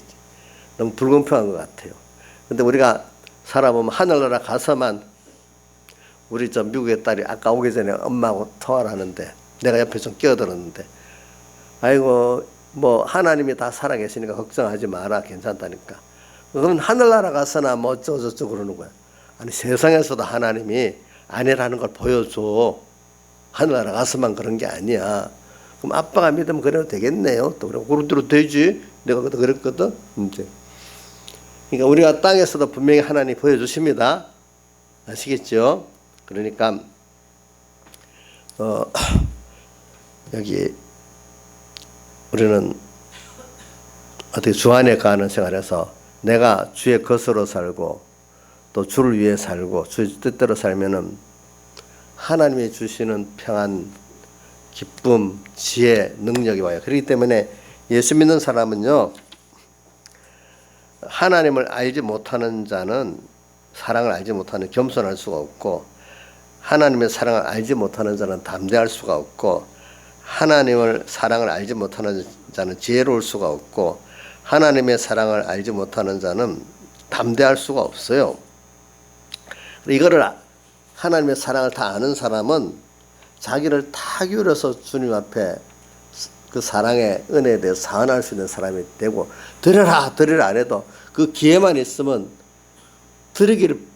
Speaker 1: 너무 불공평한 것 같아요. 근데 우리가 살아보면 하늘나라 가서만 우리 저 미국의 딸이 아까 오기 전에 엄마하고 통화를 하는데 내가 옆에 좀 끼어들었는데 아이고 뭐 하나님이 다 살아계시니까 걱정하지 마라 괜찮다니까. 그러면 하늘나라 가서나 뭐 어쩌고저쩌고 그러는 거야. 아니 세상에서도 하나님이 아니라는 걸 보여줘. 하늘나라 가서만 그런 게 아니야. 그럼 아빠가 믿으면 그래도 되겠네요. 또 그래 그대로 되지. 내가 그때 그랬거든. 이제 그러니까 우리가 땅에서도 분명히 하나님 보여주십니다. 아시겠죠? 그러니까 여기 우리는 어떻게 주 안에 가는 생활에서 내가 주의 것으로 살고 또 주를 위해 살고 주의 뜻대로 살면은 하나님이 주시는 평안, 기쁨, 지혜, 능력이 와요. 그렇기 때문에 예수 믿는 사람은요, 하나님을 알지 못하는 자는 사랑을 알지 못하는 겸손할 수가 없고 하나님의 사랑을 알지 못하는 자는 담대할 수가 없고 하나님을 사랑을 알지 못하는 자는 지혜로울 수가 없고 하나님의 사랑을 알지 못하는 자는 담대할 수가 없어요. 이거를 하나님의 사랑을 다 아는 사람은 자기를 다 기울여서 주님 앞에 그 사랑의 은혜에 대해서 사언할 수 있는 사람이 되고 드려라 안 해도 그 기회만 있으면 드리길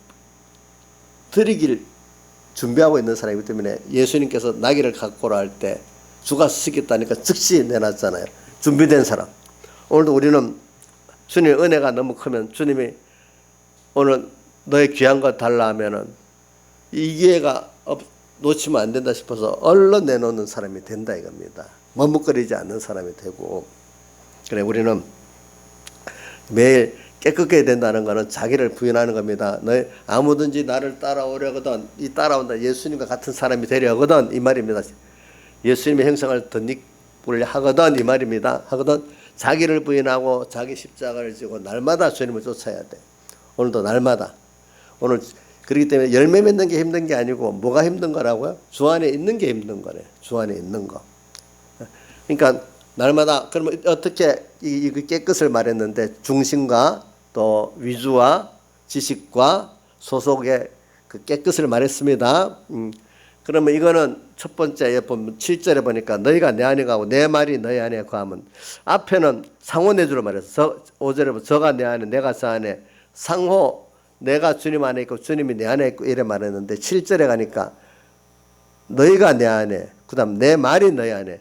Speaker 1: 준비하고 있는 사람이기 때문에 예수님께서 나귀를 갖고 오라 할 때 주가 쓰겠다니까 즉시 내놨잖아요. 준비된 사람. 오늘도 우리는 주님의 은혜가 너무 크면 주님이 오늘 너의 귀한 것 달라 하면은 이 기회가 놓치면 안 된다 싶어서 얼른 내놓는 사람이 된다 이겁니다. 머뭇거리지 않는 사람이 되고 그래 우리는 매일 깨끗게 된다는 것은 자기를 부인하는 겁니다. 너 아무든지 나를 따라오려거든 이 따라온다 예수님과 같은 사람이 되려거든 이 말입니다. 예수님의 형상을 덧입으려 하거든 이 말입니다. 하거든 자기를 부인하고 자기 십자가를 지고 날마다 주님을 쫓아야 돼. 오늘도 날마다 오늘 그렇기 때문에 열매 맺는 게 힘든 게 아니고 뭐가 힘든 거라고요? 주 안에 있는 게 힘든 거래. 주 안에 있는 거. 그러니까 날마다 그러면 어떻게 이 깨끗을 말했는데 중심과 또 위주와 지식과 소속의 그 깨끗을 말했습니다. 그러면 이거는 첫 번째 7절에 보니까 너희가 내 안에 가고 내 말이 너희 안에 거하면 앞에는 상호 내주로 말했어. 5절에 보면 저가 내 안에 내가 저 안에 상호 내가 주님 안에 있고 주님이 내 안에 있고 이래 말했는데 7절에 가니까 너희가 내 안에 그다음 내 말이 너희 안에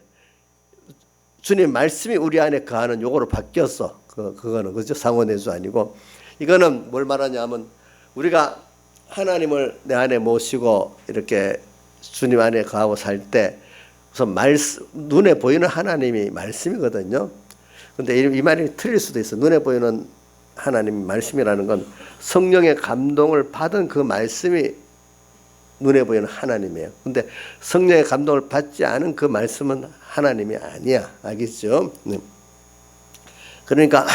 Speaker 1: 주님 말씀이 우리 안에 거하는 요거로 바뀌었어. 그거는 그죠? 상호내주 아니고 이거는 뭘 말하냐면 우리가 하나님을 내 안에 모시고 이렇게 주님 안에 거하고 살 때 우선 눈에 보이는 하나님이 말씀이거든요. 근데 이 말이 틀릴 수도 있어. 눈에 보이는 하나님이 말씀이라는 건 성령의 감동을 받은 그 말씀이 눈에 보이는 하나님이에요. 근데 성령의 감동을 받지 않은 그 말씀은 하나님이 아니야. 알겠죠? 그러니까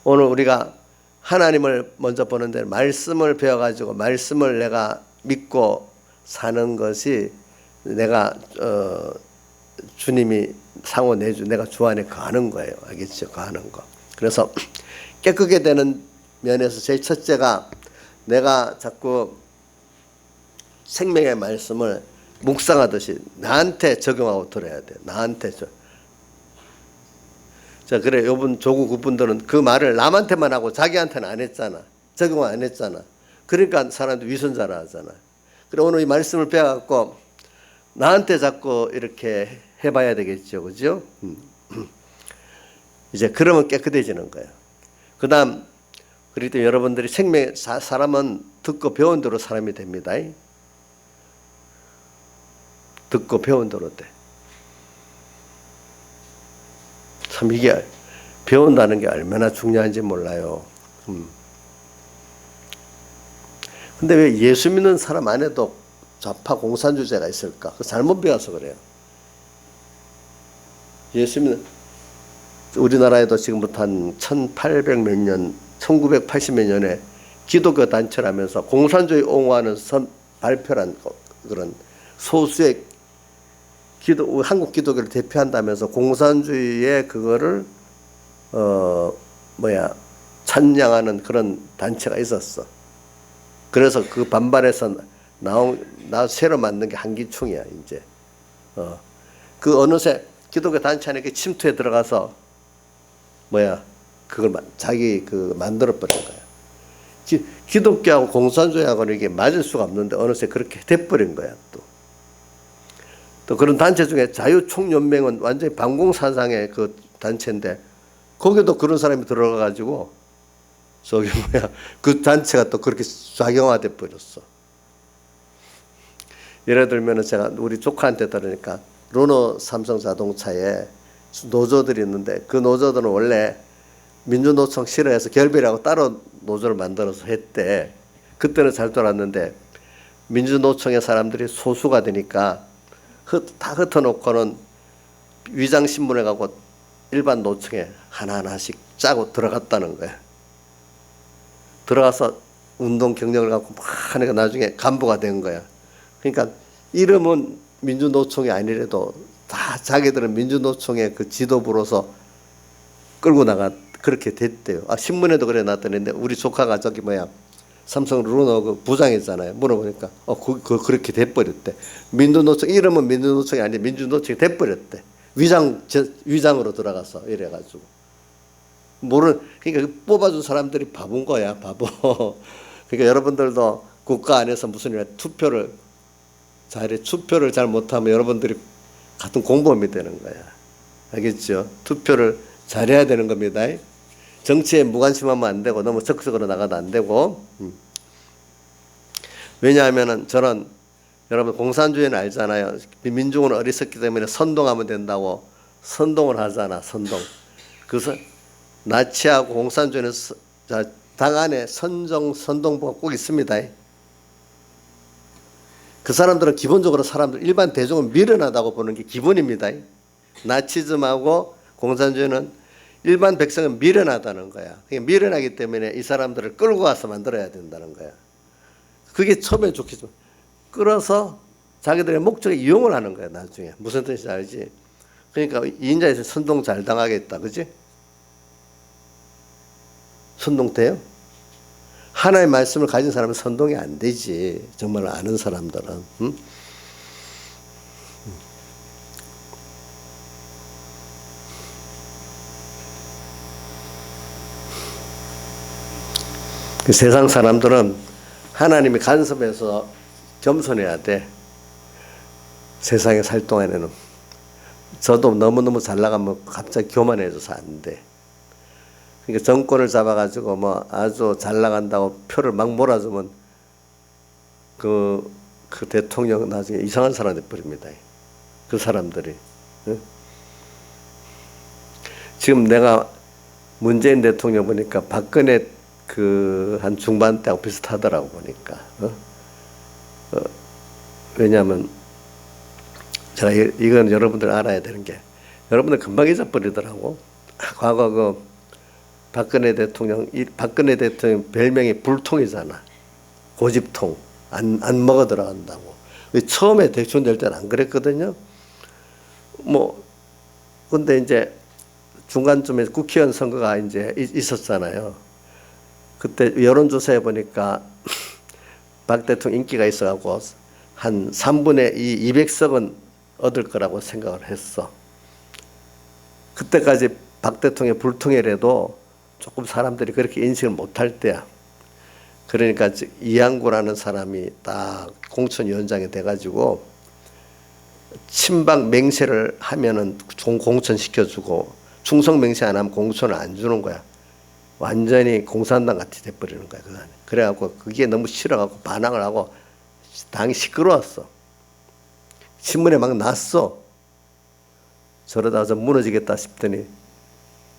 Speaker 1: 오늘 우리가 하나님을 먼저 보는데 말씀을 배워가지고 말씀을 내가 믿고 사는 것이 내가 주님이 상호 내주 내가 주 안에 거하는 거예요. 알겠죠? 거하는 거. 그래서 깨끗게 되는 면에서 제일 첫째가 내가 자꾸 생명의 말씀을 묵상하듯이 나한테 적용하고 들어야 돼. 나한테. 자, 그래. 요번 조국 그분들은 그 말을 남한테만 하고 자기한테는 안 했잖아. 적용 안 했잖아. 그러니까 사람들이 위선자라 하잖아. 그래, 오늘 이 말씀을 배워갖고 나한테 자꾸 이렇게 해봐야 되겠죠. 그죠? 이제 그러면 깨끗해지는 거예요. 그 다음, 그리고 여러분들이 사람은 듣고 배운 대로 사람이 됩니다. 듣고 배운 대로 돼. 참 이게 배운다는 게 얼마나 중요한지 몰라요. 근데 왜 예수 믿는 사람 안에도 좌파 공산주의자가 있을까? 그 잘못 배워서 그래요. 예수 믿는, 우리나라에도 지금부터 한 1800 몇 년, 1980 몇 년에 기독교 단체라면서 공산주의 옹호하는 발표란 그런 소수의 한국 기독교를 대표한다면서 공산주의의 그거를 찬양하는 그런 단체가 있었어. 그래서 그 반발에서 새로 만든 게 한기총이야 이제. 그 어느새 기독교 단체 안에 침투해 들어가서 그걸 자기 만들어 버린 거야. 기독교하고 공산주의하고는 이게 맞을 수가 없는데 어느새 그렇게 돼버린 거야 또 그런 단체 중에 자유총연맹은 완전히 반공사상의 그 단체인데 거기도 그런 사람이 들어가가지고 그 단체가 또 그렇게 작용화돼 버렸어. 예를 들면 제가 우리 조카한테 들으니까 르노 삼성 자동차에 노조들이 있는데 그 노조들은 원래 민주노총 싫어해서 결별하고 따로 노조를 만들어서 했대. 그때는 잘 돌았는데 민주노총의 사람들이 소수가 되니까 다 흩어놓고는 위장신문에 가고 일반 노총에 하나하나씩 짜고 들어갔다는 거야. 들어가서 운동 경력을 갖고 막 하니까 나중에 간부가 된 거야. 그러니까 이름은 민주노총이 아니래도 다 자기들은 민주노총의 그 지도부로서 끌고 그렇게 됐대요. 신문에도 그래 놨더니 우리 조카가 삼성 르노 그 부장이잖아요. 물어보니까 그렇게 돼버렸대. 민주노총 이름은 민주노총이 아니라 민주노총이 돼버렸대. 위장으로 들어가서 이래가지고 그러니까 뽑아준 사람들이 바본 거야, 바보. 그러니까 여러분들도 국가 안에서 무슨 일 투표를 잘 못하면 여러분들이 같은 공범이 되는 거야. 알겠죠? 투표를 잘해야 되는 겁니다. 정치에 무관심하면 안 되고 너무 적극적으로 나가도 안 되고. 왜냐하면은 저는 여러분 공산주의는 알잖아요. 민중은 어리석기 때문에 선동하면 된다고 선동을 하잖아. 선동. 그래서 나치하고 공산주의는 당 안에 선동부가 꼭 있습니다. 그 사람들은 기본적으로 일반 대중은 미련하다고 보는 게 기본입니다. 나치즘하고 공산주의는 일반 백성은 미련하다는 거야. 미련하기 때문에 이 사람들을 끌고 와서 만들어야 된다는 거야. 그게 처음에 좋겠지만 끌어서 자기들의 목적에 이용을 하는 거야. 나중에 무슨 뜻인지 알지? 그러니까 이인자에서 선동 잘 당하겠다, 그지? 선동돼요? 하나의 말씀을 가진 사람은 선동이 안 되지. 정말 아는 사람들은. 응? 그 세상 사람들은 하나님이 간섭해서 겸손해야 돼. 세상에 살 동안에는. 저도 너무너무 잘 나가면 갑자기 교만해져서 안 돼. 그러니까 정권을 잡아가지고 아주 잘 나간다고 표를 막 몰아주면 그 대통령 나중에 이상한 사람 돼버립니다. 그 사람들이. 응? 지금 내가 문재인 대통령 보니까 박근혜 한 중반 때하고 비슷하더라고 보니까. 왜냐하면 제가 이건 여러분들 알아야 되는 게 여러분들 금방 잊어버리더라고. 과거 박근혜 대통령 별명이 불통이잖아. 고집통. 안 먹어 들어간다고. 처음에 대선될 때는 안 그랬거든요. 근데 이제 중간쯤에 국회의원 선거가 이제 있었잖아요. 그때 여론조사해 보니까 박 대통령 인기가 있어갖고 한 3분의 2, 200석은 얻을 거라고 생각을 했어. 그때까지 박 대통령 불통이라도 조금 사람들이 그렇게 인식을 못할 때야. 그러니까 이양구라는 사람이 딱 공천위원장이 돼가지고 친박 맹세를 하면은 공천 시켜주고 충성 맹세 안 하면 공천을 안 주는 거야. 완전히 공산당 같이 돼버리는 거야. 그래갖고 그게 너무 싫어갖고 반항을 하고 당이 시끄러웠어. 신문에 막 났어. 저러다 좀 무너지겠다 싶더니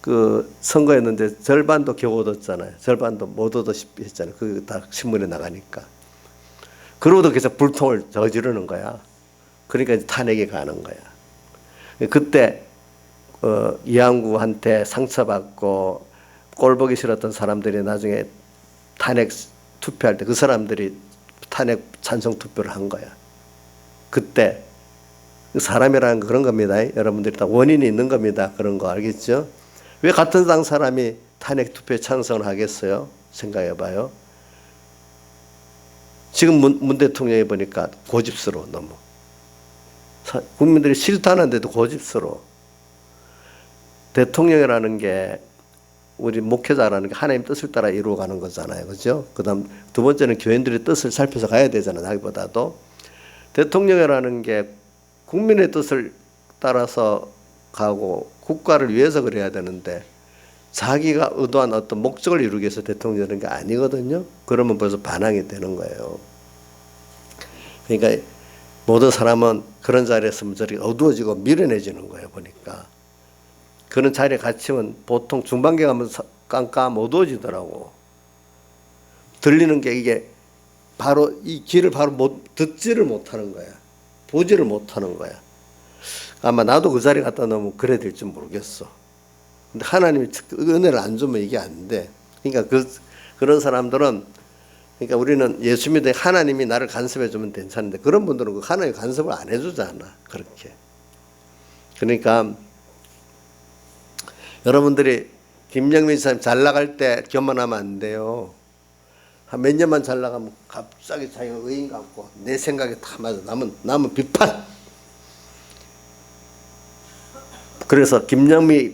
Speaker 1: 그 선거했는데 절반도 겨우 얻었잖아요. 절반도 못 얻었다시피 했잖아요. 그 다 신문에 나가니까. 그러고도 계속 불통을 저지르는 거야. 그러니까 이제 탄핵에 가는 거야. 그때 이양구한테 상처받고 꼴보기 싫었던 사람들이 나중에 탄핵 투표할 때 그 사람들이 탄핵 찬성 투표를 한 거야. 그때 사람이라는 그런 겁니다. 여러분들이 다 원인이 있는 겁니다. 그런 거 알겠죠? 왜 같은 당 사람이 탄핵 투표에 찬성을 하겠어요? 생각해 봐요. 지금 문 대통령이 보니까 고집스러워 너무. 국민들이 싫다는데도 고집스러워. 대통령이라는 게 우리 목회자라는 게 하나님 뜻을 따라 이루어가는 거잖아요. 그죠? 그 다음 두 번째는 교인들의 뜻을 살펴서 가야 되잖아요. 나기보다도. 대통령이라는 게 국민의 뜻을 따라서 가고 국가를 위해서 그래야 되는데 자기가 의도한 어떤 목적을 이루기 위해서 대통령이 되는 게 아니거든요. 그러면 벌써 반항이 되는 거예요. 그러니까 모든 사람은 그런 자리에 있으면 저렇게 어두워지고 미련해지는 거예요. 보니까. 그런 자리에 갇히면 보통 중반기 가면 깜깜 어두워지더라고. 들리는 게 이게 바로 이 길을 바로 듣지를 못하는 거야. 보지를 못하는 거야. 아마 나도 그 자리에 갖다 놓으면 그래 될지 모르겠어. 근데 하나님이 은혜를 안 주면 이게 안 돼. 그러니까 그런 사람들은 그러니까 우리는 예수 믿어 하나님이 나를 간섭해 주면 괜찮은데 그런 분들은 그 하나님이 간섭을 안 해주잖아. 그렇게. 그러니까 여러분들이 김영민 사람 잘 나갈 때 교만하면 안 돼요. 한 몇 년만 잘 나가면 갑자기 자기가 의인 같고 내 생각에 다 맞아. 남은 비판. 그래서 김영미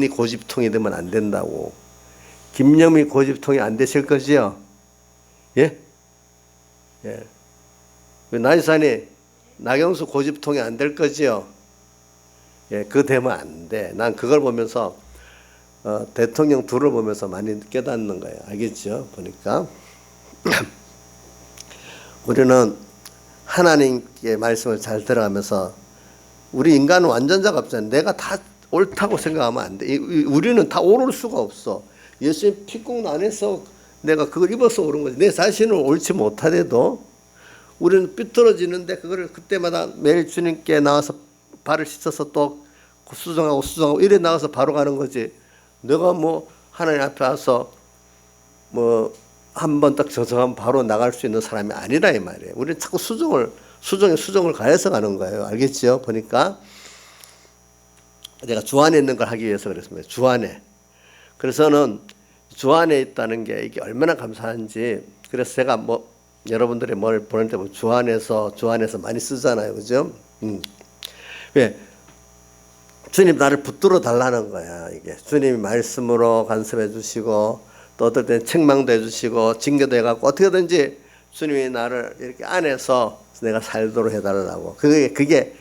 Speaker 1: 고집통이 되면 안 된다고. 김영미 고집통이 안 되실 거지요? 예? 예. 나지산이 나경수 고집통이 안 될 거지요? 예, 그거 되면 안 돼. 난 그걸 보면서 대통령 둘을 보면서 많이 깨닫는 거예요. 알겠죠? 보니까 우리는 하나님의 말씀을 잘 들어가면서 우리 인간은 완전자가 없잖아요. 내가 다 옳다고 생각하면 안 돼. 우리는 다 옳을 수가 없어. 예수님 피국 안에서 내가 그걸 입어서 옳은 거지. 내 자신을 옳지 못하대도 우리는 삐뚤어지는데 그거를 그때마다 매일 주님께 나와서 발을 씻어서 또 수정하고 이래 나가서 바로 가는 거지. 내가 뭐 하나님 앞에 와서 뭐 한 번 딱 저정하면 바로 나갈 수 있는 사람이 아니라 이 말이에요. 우리는 자꾸 수정을 가해서 가는 거예요. 알겠죠? 보니까 제가 주 안에 있는 걸 하기 위해서 그랬습니다. 주 안에. 그래서는 주 안에 있다는 게 이게 얼마나 감사한지. 그래서 제가 뭐 여러분들이 뭘 보낼 때 주 안에서 많이 쓰잖아요. 그죠? 왜? 주님 나를 붙들어 달라는 거야. 이게 주님이 말씀으로 간섭해 주시고 또 어떨 때는 책망도 해주시고 징계도 해갖고 어떻게든지 주님이 나를 이렇게 안에서 내가 살도록 해달라고. 그게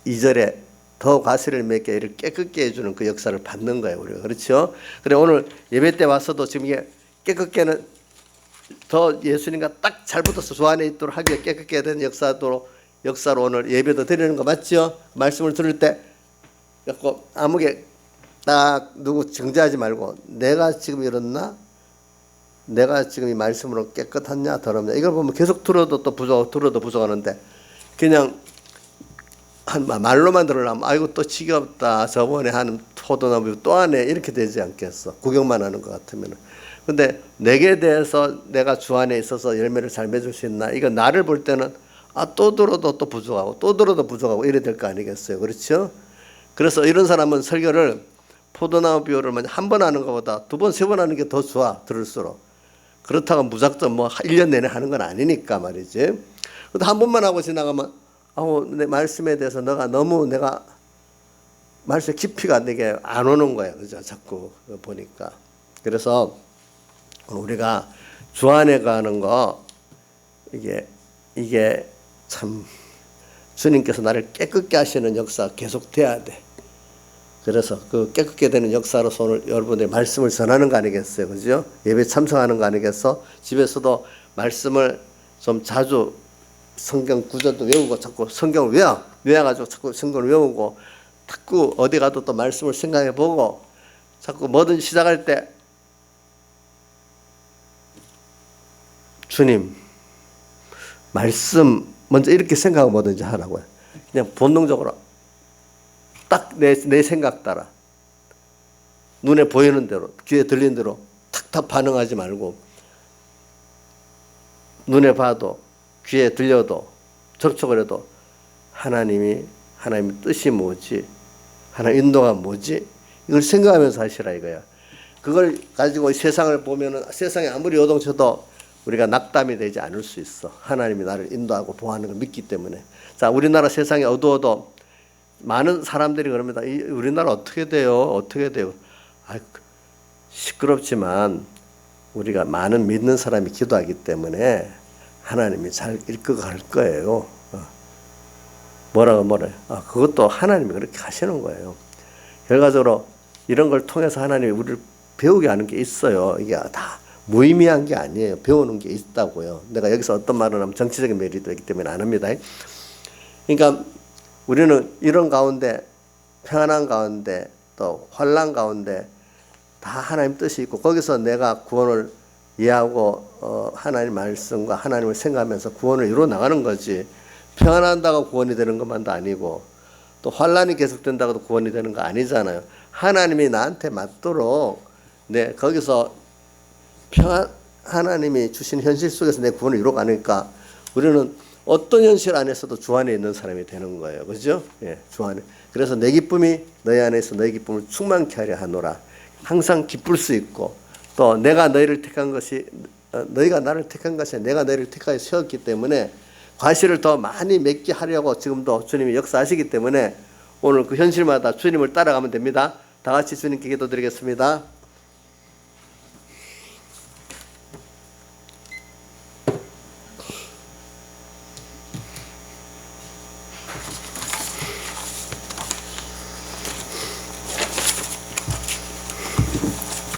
Speaker 1: 2절에 더 과실을 맺게 이렇게 깨끗게 해주는 그 역사를 받는 거예요. 우리가. 그렇죠? 그래 오늘 예배 때 와서도 지금 이게 깨끗게는 더 예수님과 딱 잘 붙어서 주 안에 있도록 하기 위해 깨끗게 된 역사로 오늘 예배도 드리는 거 맞죠? 말씀을 들을 때 아무게 딱 누구 정죄하지 말고 내가 지금 이렇나? 내가 지금 이 말씀으로 깨끗하냐 더럽냐 이걸 보면 계속 들어도 또 부족하는데 그냥 한 말로만 들으려면 아이고 또 지겹다 저번에 한 포도나무 또 하네 이렇게 되지 않겠어. 구경만 하는 것 같으면. 근데 내게 대해서 내가 주 안에 있어서 열매를 잘 맺을 수 있나? 이거 나를 볼 때는 또 들어도 또 부족하고 또 들어도 부족하고 이래 될 거 아니겠어요. 그렇죠? 그래서 이런 사람은 설교를 포도나무 비유를 한 번 하는 것보다 두 번, 세 번 하는 게 더 좋아. 들을수록. 그렇다고 무작정 뭐 1년 내내 하는 건 아니니까 말이지. 근데 한 번만 하고 지나가면 내 말씀에 대해서 너가 너무 내가 말씀 깊이가 내게 안 오는 거야. 그죠? 자꾸 보니까. 그래서 우리가 주 안에 가는 거 이게 참 주님께서 나를 깨끗게 하시는 역사 계속돼야 돼. 그래서 그 깨끗게 되는 역사로서 오늘 여러분들이 말씀을 전하는 거 아니겠어요? 그죠? 예배 참석하는 거 아니겠어? 집에서도 말씀을 좀 자주 성경 구절도 외우고 자꾸 성경을 외워가지고 자꾸 성경을 외우고 자꾸 어디 가도 또 말씀을 생각해 보고 자꾸 뭐든 시작할 때 주님 말씀 먼저 이렇게 생각하고 뭐든지 하라고요. 그냥 본능적으로 딱 내 생각 따라 눈에 보이는 대로 귀에 들리는 대로 탁탁 반응하지 말고 눈에 봐도 귀에 들려도 접촉을 해도 하나님의 뜻이 뭐지? 하나님 인도가 뭐지? 이걸 생각하면서 하시라 이거야. 그걸 가지고 세상을 보면은 세상에 아무리 요동쳐도 우리가 낙담이 되지 않을 수 있어. 하나님이 나를 인도하고 보호하는 걸 믿기 때문에. 자, 우리나라 세상이 어두워도 많은 사람들이 그럽니다. 우리나라 어떻게 돼요? 어떻게 돼요? 시끄럽지만 우리가 많은 믿는 사람이 기도하기 때문에 하나님이 잘 이끌어갈 거예요. 뭐라고. 그것도 하나님이 그렇게 하시는 거예요. 결과적으로 이런 걸 통해서 하나님이 우리를 배우게 하는 게 있어요. 이게 다 무의미한 게 아니에요. 배우는 게 있다고요. 내가 여기서 어떤 말을 하면 정치적인 메리트가 있기 때문에 안 합니다. 그러니까 우리는 이런 가운데 평안한 가운데 또 환난 가운데 다 하나님 뜻이 있고 거기서 내가 구원을 이해하고 하나님 말씀과 하나님을 생각하면서 구원을 이루어 나가는 거지. 평안한다고 구원이 되는 것만도 아니고 또 환난이 계속된다고도 구원이 되는 거 아니잖아요. 하나님이 나한테 맞도록 거기서 하나님이 주신 현실 속에서 내 구원을 이루어 가니까 우리는 어떤 현실 안에서도 주 안에 있는 사람이 되는 거예요. 그죠? 예, 주 안에. 그래서 내 기쁨이 너희 안에서 너희 기쁨을 충만케 하려 하노라. 항상 기쁠 수 있고 또 내가 너희를 택한 것이 너희가 나를 택한 것이 아니라 내가 너희를 택하여 세웠기 때문에 과실을 더 많이 맺게 하려고 지금도 주님이 역사하시기 때문에 오늘 그 현실마다 주님을 따라가면 됩니다. 다 같이 주님께 기도드리겠습니다.